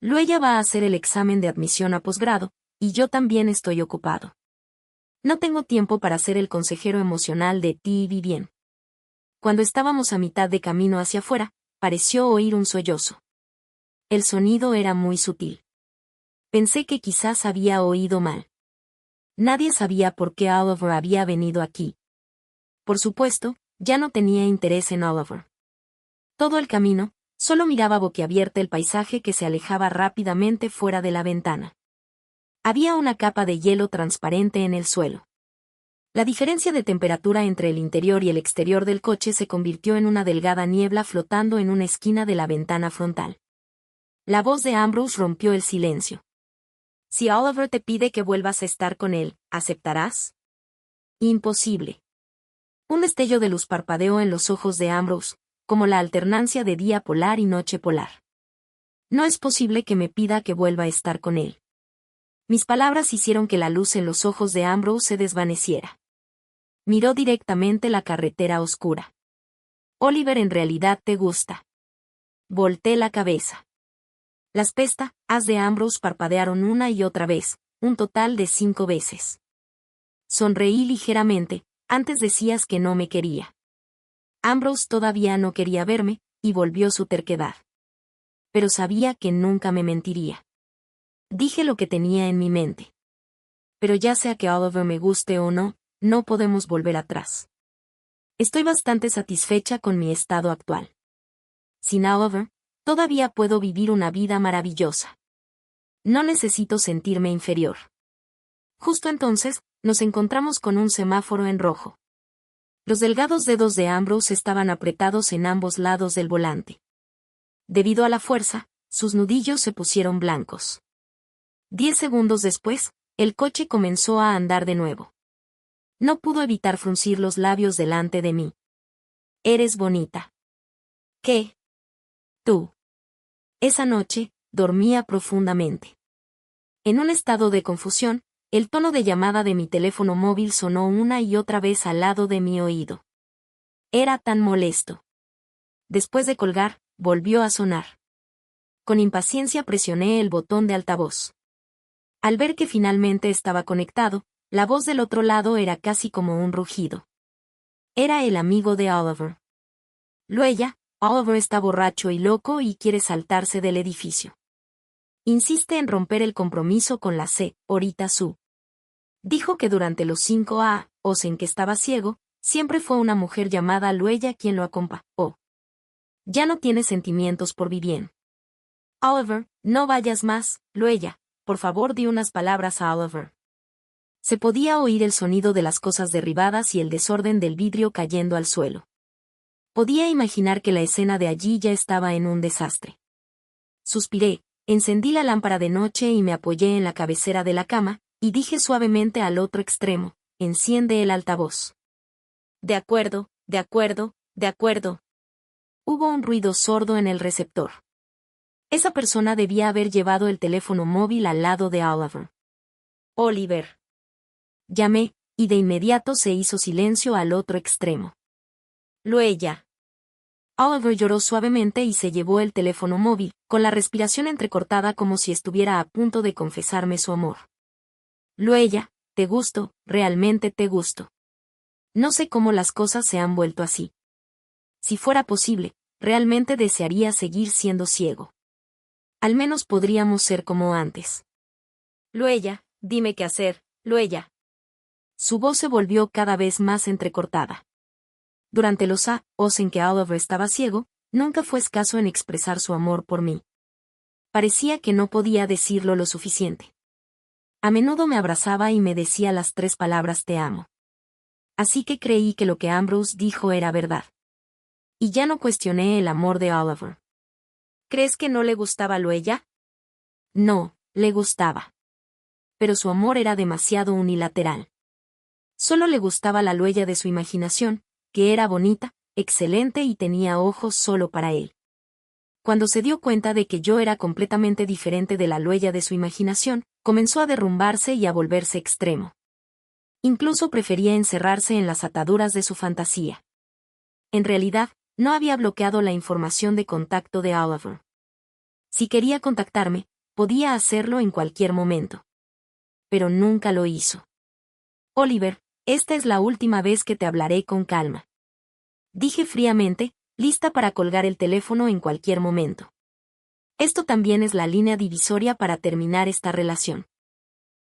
Luella va a hacer el examen de admisión a posgrado, y yo también estoy ocupado. No tengo tiempo para ser el consejero emocional de ti y Vivien. Cuando estábamos a mitad de camino hacia afuera, pareció oír un sollozo. El sonido era muy sutil. Pensé que quizás había oído mal. Nadie sabía por qué Oliver había venido aquí. Por supuesto, ya no tenía interés en Oliver. Todo el camino, solo miraba boquiabierta el paisaje que se alejaba rápidamente fuera de la ventana. Había una capa de hielo transparente en el suelo. La diferencia de temperatura entre el interior y el exterior del coche se convirtió en una delgada niebla flotando en una esquina de la ventana frontal. La voz de Ambrose rompió el silencio. Si Oliver te pide que vuelvas a estar con él, ¿aceptarás? Imposible. Un destello de luz parpadeó en los ojos de Ambrose, como la alternancia de día polar y noche polar. No es posible que me pida que vuelva a estar con él. Mis palabras hicieron que la luz en los ojos de Ambrose se desvaneciera. Miró directamente la carretera oscura. Oliver en realidad te gusta. Volté la cabeza. Las pestañas de Ambrose parpadearon una y otra vez, un total de 5 veces. Sonreí ligeramente, antes decías que no me quería. Ambrose todavía no quería verme, y volvió su terquedad. Pero sabía que nunca me mentiría. Dije lo que tenía en mi mente. Pero ya sea que Oliver me guste o no, no podemos volver atrás. Estoy bastante satisfecha con mi estado actual. Sin Oliver, todavía puedo vivir una vida maravillosa. No necesito sentirme inferior. Justo entonces, nos encontramos con un semáforo en rojo. Los delgados dedos de Ambrose estaban apretados en ambos lados del volante. Debido a la fuerza, sus nudillos se pusieron blancos. 10 segundos después, el coche comenzó a andar de nuevo. No pudo evitar fruncir los labios delante de mí. Eres bonita. ¿Qué? Tú. Esa noche, dormía profundamente. En un estado de confusión, el tono de llamada de mi teléfono móvil sonó una y otra vez al lado de mi oído. Era tan molesto. Después de colgar, volvió a sonar. Con impaciencia presioné el botón de altavoz. Al ver que finalmente estaba conectado, la voz del otro lado era casi como un rugido. Era el amigo de Oliver. Luella, Oliver está borracho y loco y quiere saltarse del edificio. Insiste en romper el compromiso con la señorita Sue. Dijo que durante los 5 años en que estaba ciego, siempre fue una mujer llamada Luella quien lo acompañó. Ya no tiene sentimientos por Vivien. Oliver, no vayas más, Luella, por favor di unas palabras a Oliver. Se podía oír el sonido de las cosas derribadas y el desorden del vidrio cayendo al suelo. Podía imaginar que la escena de allí ya estaba en un desastre. Suspiré, encendí la lámpara de noche y me apoyé en la cabecera de la cama, y dije suavemente al otro extremo, enciende el altavoz. De acuerdo, de acuerdo, de acuerdo. Hubo un ruido sordo en el receptor. Esa persona debía haber llevado el teléfono móvil al lado de Oliver. Oliver. Llamé, y de inmediato se hizo silencio al otro extremo. Luella. Oliver lloró suavemente y se llevó el teléfono móvil, con la respiración entrecortada como si estuviera a punto de confesarme su amor. Luella, te gusto, realmente te gusto. No sé cómo las cosas se han vuelto así. Si fuera posible, realmente desearía seguir siendo ciego. Al menos podríamos ser como antes. Luella, dime qué hacer, Luella. Su voz se volvió cada vez más entrecortada. Durante los años en que Oliver estaba ciego, nunca fue escaso en expresar su amor por mí. Parecía que no podía decirlo lo suficiente. A menudo me abrazaba y me decía las 3 palabras te amo. Así que creí que lo que Ambrose dijo era verdad. Y ya no cuestioné el amor de Oliver. ¿Crees que no le gustaba Luella? No, le gustaba. Pero su amor era demasiado unilateral. Solo le gustaba la Luella de su imaginación, que era bonita, excelente y tenía ojos solo para él. Cuando se dio cuenta de que yo era completamente diferente de la Luella de su imaginación, comenzó a derrumbarse y a volverse extremo. Incluso prefería encerrarse en las ataduras de su fantasía. En realidad, no había bloqueado la información de contacto de Oliver. Si quería contactarme, podía hacerlo en cualquier momento. Pero nunca lo hizo. Oliver, esta es la última vez que te hablaré con calma. Dije fríamente, lista para colgar el teléfono en cualquier momento. Esto también es la línea divisoria para terminar esta relación.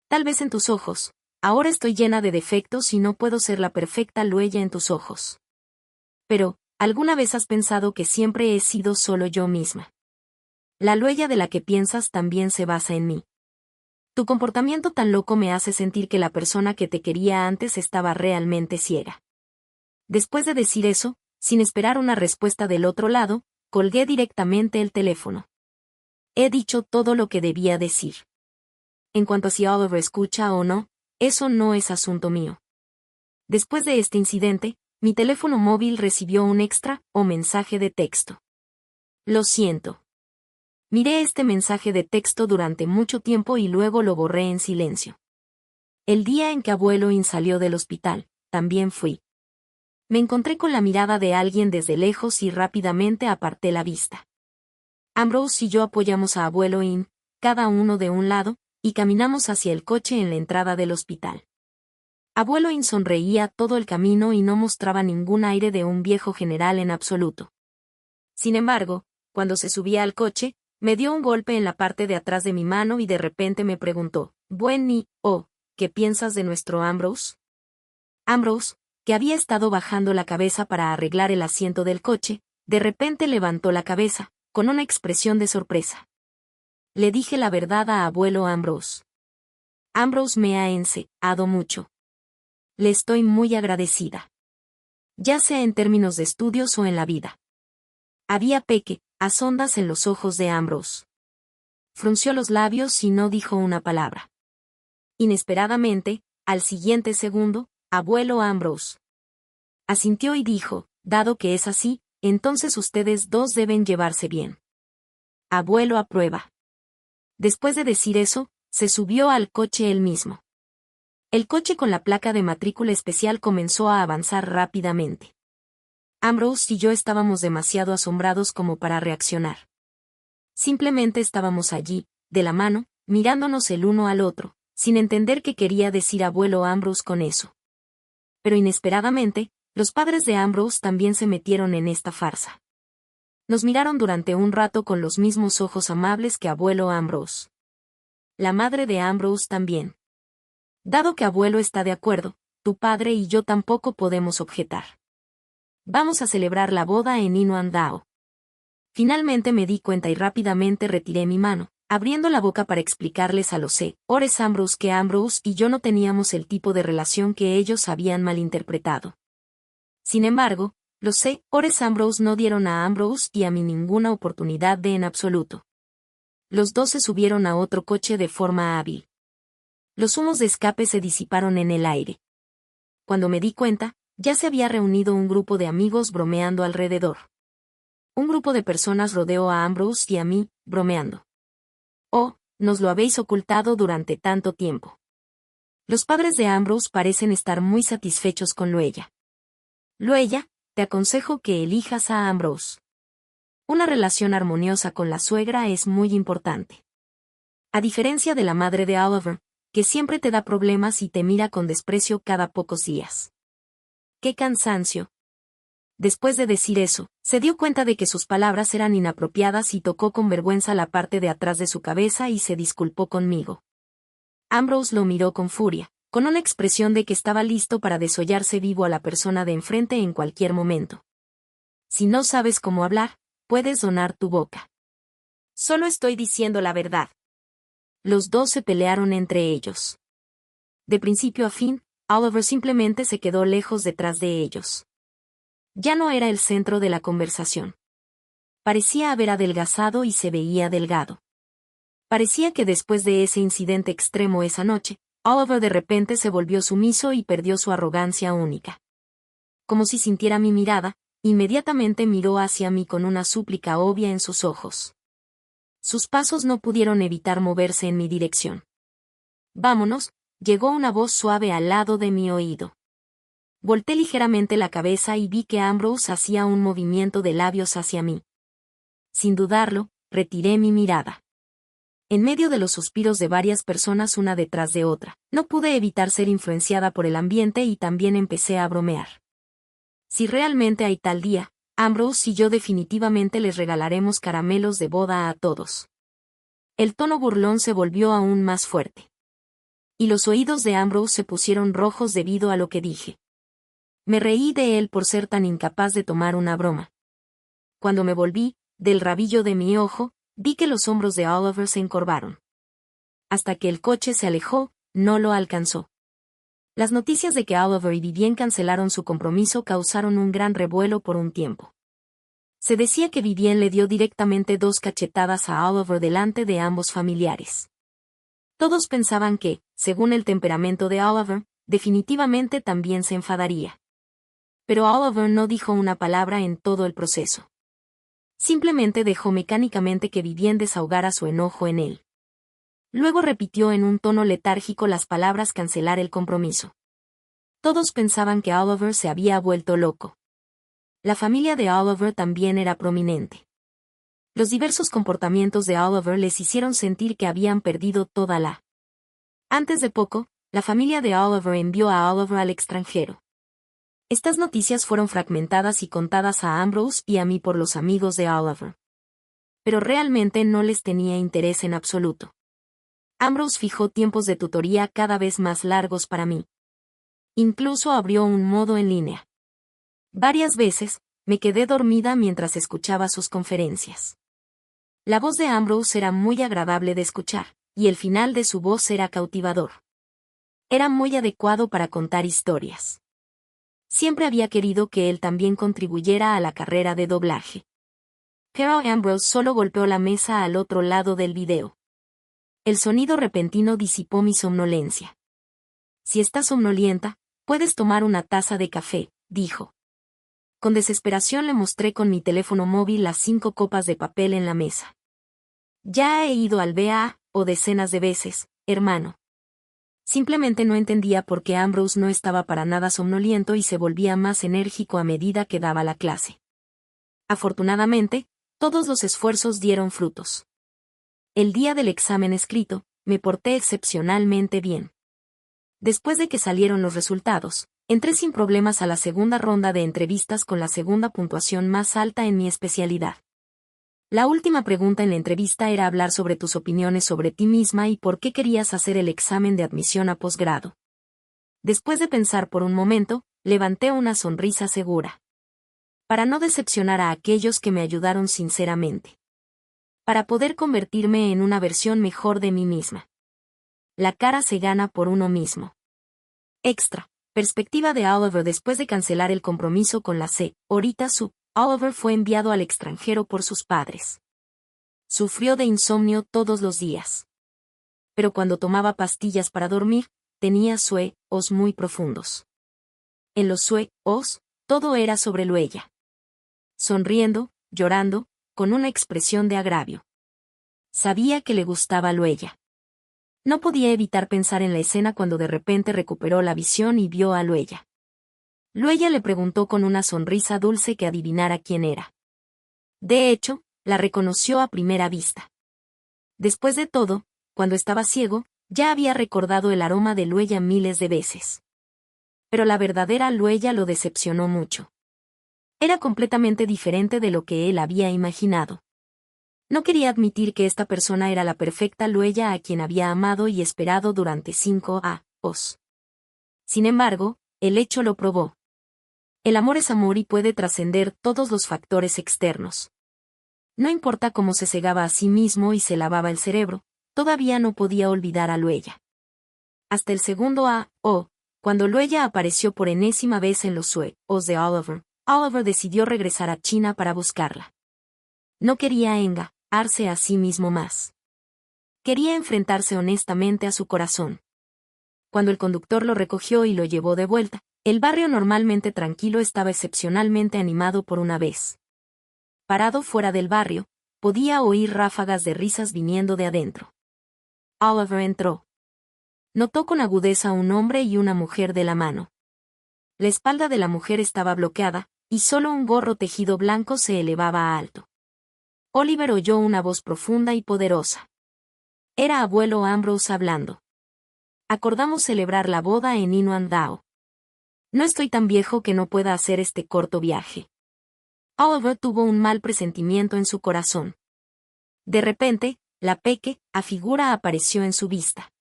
Tal vez en tus ojos, ahora estoy llena de defectos y no puedo ser la perfecta Luella en tus ojos. Pero, ¿alguna vez has pensado que siempre he sido solo yo misma? La Luella de la que piensas también se basa en mí. Tu comportamiento tan loco me hace sentir que la persona que te quería antes estaba realmente ciega. Después de decir eso, sin esperar una respuesta del otro lado, colgué directamente el teléfono. He dicho todo lo que debía decir. En cuanto a si Oliver escucha o no, eso no es asunto mío. Después de este incidente, mi teléfono móvil recibió un extra o mensaje de texto. Lo siento. Miré este mensaje de texto durante mucho tiempo y luego lo borré en silencio. El día en que abuelo In salió del hospital, también fui. Me encontré con la mirada de alguien desde lejos y rápidamente aparté la vista. Ambrose y yo apoyamos a abuelo In, cada uno de un lado, y caminamos hacia el coche en la entrada del hospital. Abuelo In sonreía todo el camino y no mostraba ningún aire de un viejo general en absoluto. Sin embargo, cuando se subía al coche, me dio un golpe en la parte de atrás de mi mano y de repente me preguntó, «Buenny, ¿qué piensas de nuestro Ambrose?» Ambrose, que había estado bajando la cabeza para arreglar el asiento del coche, de repente levantó la cabeza, con una expresión de sorpresa. Le dije la verdad a abuelo Ambrose. Ambrose me ha enseñado mucho. Le estoy muy agradecida. Ya sea en términos de estudios o en la vida. Había sondas en los ojos de Ambrose. Frunció los labios y no dijo una palabra. Inesperadamente, al siguiente segundo, abuelo Ambrose asintió y dijo, dado que es así, entonces ustedes dos deben llevarse bien. Abuelo aprueba. Después de decir eso, se subió al coche él mismo. El coche con la placa de matrícula especial comenzó a avanzar rápidamente. Ambrose y yo estábamos demasiado asombrados como para reaccionar. Simplemente estábamos allí, de la mano, mirándonos el uno al otro, sin entender qué quería decir abuelo Ambrose con eso. Pero inesperadamente, los padres de Ambrose también se metieron en esta farsa. Nos miraron durante un rato con los mismos ojos amables que abuelo Ambrose. La madre de Ambrose también. Dado que abuelo está de acuerdo, tu padre y yo tampoco podemos objetar. Vamos a celebrar la boda en Innuandao. Finalmente me di cuenta y rápidamente retiré mi mano, abriendo la boca para explicarles a los señores Ambrose que Ambrose y yo no teníamos el tipo de relación que ellos habían malinterpretado. Sin embargo, los señores Ambrose no dieron a Ambrose y a mí ninguna oportunidad en absoluto. Los dos se subieron a otro coche de forma hábil. Los humos de escape se disiparon en el aire. Cuando me di cuenta, ya se había reunido un grupo de amigos bromeando alrededor. Un grupo de personas rodeó a Ambrose y a mí, bromeando. «Oh, nos lo habéis ocultado durante tanto tiempo». Los padres de Ambrose parecen estar muy satisfechos con Luella. Luella, te aconsejo que elijas a Ambrose. Una relación armoniosa con la suegra es muy importante. A diferencia de la madre de Oliver, que siempre te da problemas y te mira con desprecio cada pocos días. ¡Qué cansancio! Después de decir eso, se dio cuenta de que sus palabras eran inapropiadas y tocó con vergüenza la parte de atrás de su cabeza y se disculpó conmigo. Ambrose lo miró con furia, con una expresión de que estaba listo para desollarse vivo a la persona de enfrente en cualquier momento. Si no sabes cómo hablar, puedes donar tu boca. Solo estoy diciendo la verdad. Los dos se pelearon entre ellos. De principio a fin, Oliver simplemente se quedó lejos detrás de ellos. Ya no era el centro de la conversación. Parecía haber adelgazado y se veía delgado. Parecía que después de ese incidente extremo esa noche, Oliver de repente se volvió sumiso y perdió su arrogancia única. Como si sintiera mi mirada, inmediatamente miró hacia mí con una súplica obvia en sus ojos. Sus pasos no pudieron evitar moverse en mi dirección. «Vámonos», llegó una voz suave al lado de mi oído. Volté ligeramente la cabeza y vi que Ambrose hacía un movimiento de labios hacia mí. Sin dudarlo, retiré mi mirada. En medio de los suspiros de varias personas una detrás de otra, no pude evitar ser influenciada por el ambiente y también empecé a bromear. Si realmente hay tal día, Ambrose y yo definitivamente les regalaremos caramelos de boda a todos. El tono burlón se volvió aún más fuerte. Y los oídos de Ambrose se pusieron rojos debido a lo que dije. Me reí de él por ser tan incapaz de tomar una broma. Cuando me volví, del rabillo de mi ojo, vi que los hombros de Oliver se encorvaron. Hasta que el coche se alejó, no lo alcanzó. Las noticias de que Oliver y Vivienne cancelaron su compromiso causaron un gran revuelo por un tiempo. Se decía que Vivienne le dio directamente 2 cachetadas a Oliver delante de ambos familiares. Todos pensaban que, según el temperamento de Oliver, definitivamente también se enfadaría. Pero Oliver no dijo una palabra en todo el proceso. Simplemente dejó mecánicamente que Vivienne desahogara su enojo en él. Luego repitió en un tono letárgico las palabras cancelar el compromiso. Todos pensaban que Oliver se había vuelto loco. La familia de Oliver también era prominente. Los diversos comportamientos de Oliver les hicieron sentir que habían perdido toda la. Antes de poco, la familia de Oliver envió a Oliver al extranjero. Estas noticias fueron fragmentadas y contadas a Ambrose y a mí por los amigos de Oliver. Pero realmente no les tenía interés en absoluto. Ambrose fijó tiempos de tutoría cada vez más largos para mí. Incluso abrió un modo en línea. Varias veces, me quedé dormida mientras escuchaba sus conferencias. La voz de Ambrose era muy agradable de escuchar, y el final de su voz era cautivador. Era muy adecuado para contar historias. Siempre había querido que él también contribuyera a la carrera de doblaje. Pero Ambrose solo golpeó la mesa al otro lado del video. El sonido repentino disipó mi somnolencia. Si estás somnolienta, puedes tomar una taza de café, dijo. Con desesperación le mostré con mi teléfono móvil las 5 copas de papel en la mesa. Ya he ido al BA, o decenas de veces, hermano. Simplemente no entendía por qué Ambrose no estaba para nada somnoliento y se volvía más enérgico a medida que daba la clase. Afortunadamente, todos los esfuerzos dieron frutos. El día del examen escrito, me porté excepcionalmente bien. Después de que salieron los resultados, entré sin problemas a la segunda ronda de entrevistas con la segunda puntuación más alta en mi especialidad. La última pregunta en la entrevista era hablar sobre tus opiniones sobre ti misma y por qué querías hacer el examen de admisión a posgrado. Después de pensar por un momento, levanté una sonrisa segura. Para no decepcionar a aquellos que me ayudaron sinceramente. Para poder convertirme en una versión mejor de mí misma. La cara se gana por uno mismo. Extra. Perspectiva de Oliver después de cancelar el compromiso con la Ahorita Oliver fue enviado al extranjero por sus padres. Sufrió de insomnio todos los días. Pero cuando tomaba pastillas para dormir, tenía sueños muy profundos. En los sueños, todo era sobre Luella. Sonriendo, llorando, con una expresión de agravio. Sabía que le gustaba Luella. No podía evitar pensar en la escena cuando de repente recuperó la visión y vio a Luella. Luella le preguntó con una sonrisa dulce que adivinara quién era. De hecho, la reconoció a primera vista. Después de todo, cuando estaba ciego, ya había recordado el aroma de Luella miles de veces. Pero la verdadera Luella lo decepcionó mucho. Era completamente diferente de lo que él había imaginado. No quería admitir que esta persona era la perfecta Luella a quien había amado y esperado durante 5 años. Sin embargo, el hecho lo probó. El amor es amor y puede trascender todos los factores externos. No importa cómo se cegaba a sí mismo y se lavaba el cerebro, todavía no podía olvidar a Luella. Hasta el segundo Cuando Luella apareció por enésima vez en los sueños de Oliver, Oliver decidió regresar a China para buscarla. No quería engañarse a sí mismo más. Quería enfrentarse honestamente a su corazón. Cuando el conductor lo recogió y lo llevó de vuelta, el barrio normalmente tranquilo estaba excepcionalmente animado por una vez. Parado fuera del barrio, podía oír ráfagas de risas viniendo de adentro. Oliver entró. Notó con agudeza a un hombre y una mujer de la mano. La espalda de la mujer estaba bloqueada, y solo un gorro tejido blanco se elevaba a alto. Oliver oyó una voz profunda y poderosa. Era abuelo Ambrose hablando. Acordamos celebrar la boda en Innuandao. No estoy tan viejo que no pueda hacer este corto viaje. Oliver tuvo un mal presentimiento en su corazón. De repente, la pequeña figura apareció en su vista.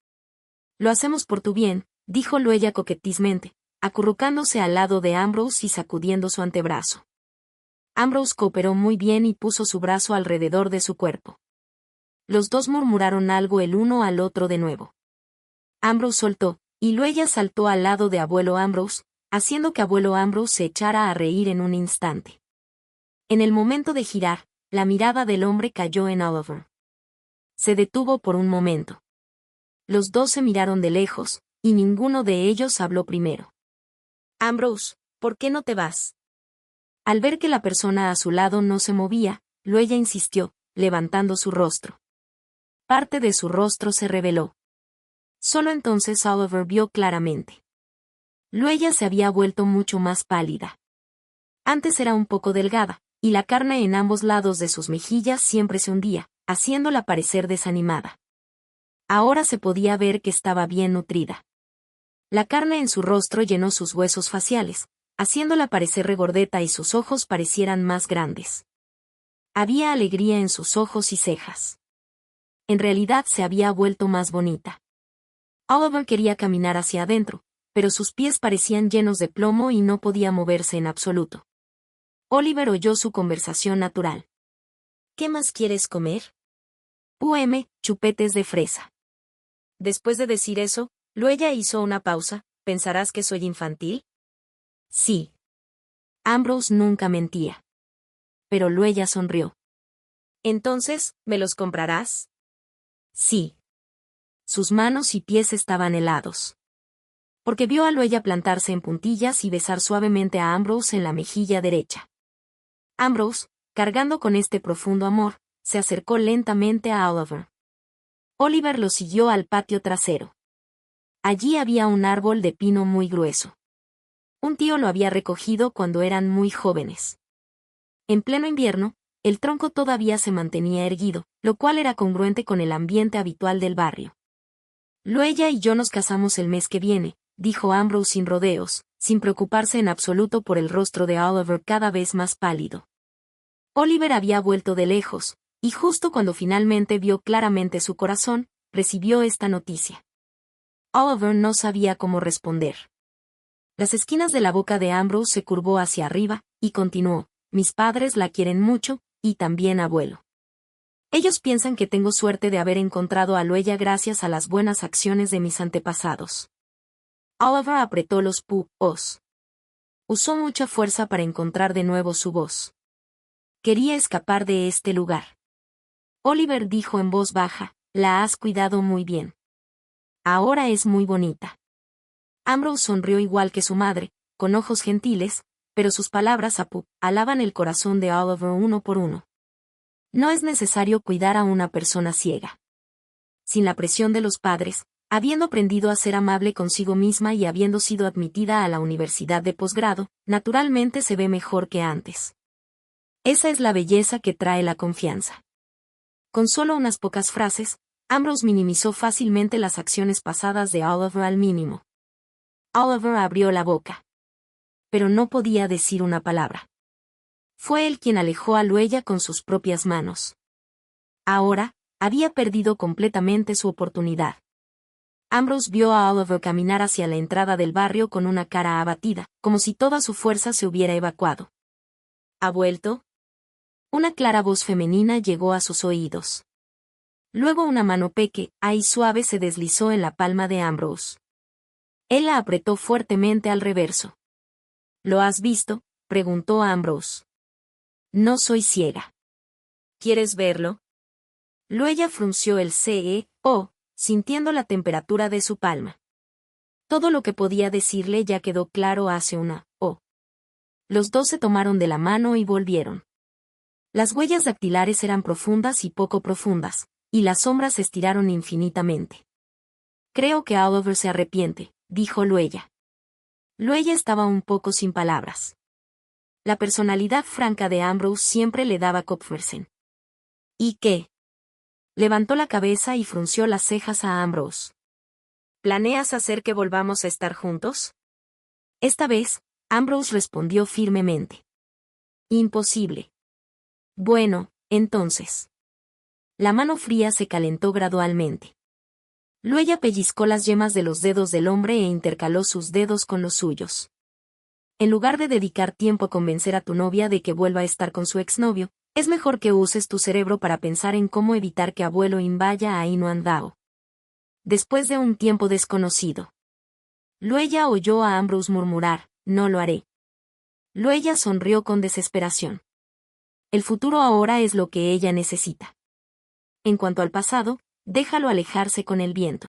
Lo hacemos por tu bien, dijo Luella coquetizmente, acurrucándose al lado de Ambrose y sacudiendo su antebrazo. Ambrose cooperó muy bien y puso su brazo alrededor de su cuerpo. Los dos murmuraron algo el uno al otro de nuevo. Ambrose soltó, y Luella saltó al lado de abuelo Ambrose, haciendo que abuelo Ambrose se echara a reír en un instante. En el momento de girar, la mirada del hombre cayó en Oliver. Se detuvo por un momento. Los dos se miraron de lejos, y ninguno de ellos habló primero. Ambrose, ¿por qué no te vas? Al ver que la persona a su lado no se movía, Luella insistió, levantando su rostro. Parte de su rostro se reveló. Solo entonces Oliver vio claramente. Luella se había vuelto mucho más pálida. Antes era un poco delgada, y la carne en ambos lados de sus mejillas siempre se hundía, haciéndola parecer desanimada. Ahora se podía ver que estaba bien nutrida. La carne en su rostro llenó sus huesos faciales, haciéndola parecer regordeta y sus ojos parecieran más grandes. Había alegría en sus ojos y cejas. En realidad se había vuelto más bonita. Oliver quería caminar hacia adentro, pero sus pies parecían llenos de plomo y no podía moverse en absoluto. Oliver oyó su conversación natural. ¿Qué más quieres comer? Chupetes de fresa. Después de decir eso, Luella hizo una pausa. ¿Pensarás que soy infantil? Sí. Ambrose nunca mentía. Pero Luella sonrió. Entonces, ¿me los comprarás? Sí. Sus manos y pies estaban helados. Porque vio a Luella plantarse en puntillas y besar suavemente a Ambrose en la mejilla derecha. Ambrose, cargando con este profundo amor, se acercó lentamente a Oliver. Oliver lo siguió al patio trasero. Allí había un árbol de pino muy grueso. Un tío lo había recogido cuando eran muy jóvenes. En pleno invierno, el tronco todavía se mantenía erguido, lo cual era congruente con el ambiente habitual del barrio. Luella y yo nos casamos el mes que viene, dijo Ambrose sin rodeos, sin preocuparse en absoluto por el rostro de Oliver cada vez más pálido. Oliver había vuelto de lejos, y justo cuando finalmente vio claramente su corazón, recibió esta noticia. Oliver no sabía cómo responder. Las esquinas de la boca de Ambrose se curvó hacia arriba, y continuó, mis padres la quieren mucho, y también abuelo. Ellos piensan que tengo suerte de haber encontrado a Luella gracias a las buenas acciones de mis antepasados. Oliver apretó los puños. Usó mucha fuerza para encontrar de nuevo su voz. Quería escapar de este lugar. Oliver dijo en voz baja, la has cuidado muy bien. Ahora es muy bonita. Ambrose sonrió igual que su madre, con ojos gentiles, pero sus palabras alaban el corazón de Oliver uno por uno. No es necesario cuidar a una persona ciega. Sin la presión de los padres, habiendo aprendido a ser amable consigo misma y habiendo sido admitida a la universidad de posgrado, naturalmente se ve mejor que antes. Esa es la belleza que trae la confianza. Con solo unas pocas frases, Ambrose minimizó fácilmente las acciones pasadas de Oliver al mínimo. Oliver abrió la boca. Pero no podía decir una palabra. Fue él quien alejó a Luella con sus propias manos. Ahora, había perdido completamente su oportunidad. Ambrose vio a Oliver caminar hacia la entrada del barrio con una cara abatida, como si toda su fuerza se hubiera evacuado. ¿Ha vuelto? Una clara voz femenina llegó a sus oídos. Luego una mano pequeña y suave se deslizó en la palma de Ambrose. Él la apretó fuertemente al reverso. ¿Lo has visto?, preguntó Ambrose. No soy ciega. ¿Quieres verlo? Luella frunció el CEO, sintiendo la temperatura de su palma. Todo lo que podía decirle ya quedó claro hace una hora. Los dos se tomaron de la mano y volvieron. Las huellas dactilares eran profundas y poco profundas, y las sombras se estiraron infinitamente. Creo que Oliver se arrepiente, dijo Luella. Luella estaba un poco sin palabras. La personalidad franca de Ambrose siempre le daba Kopfersen. ¿Y qué? Levantó la cabeza y frunció las cejas a Ambrose. ¿Planeas hacer que volvamos a estar juntos? Esta vez, Ambrose respondió firmemente. Imposible. Bueno, entonces. La mano fría se calentó gradualmente. Luella pellizcó las yemas de los dedos del hombre e intercaló sus dedos con los suyos. En lugar de dedicar tiempo a convencer a tu novia de que vuelva a estar con su exnovio, es mejor que uses tu cerebro para pensar en cómo evitar que abuelo In vaya a Inuandao. Después de un tiempo desconocido. Luella oyó a Ambrose murmurar, no lo haré. Luella sonrió con desesperación. El futuro ahora es lo que ella necesita. En cuanto al pasado, déjalo alejarse con el viento.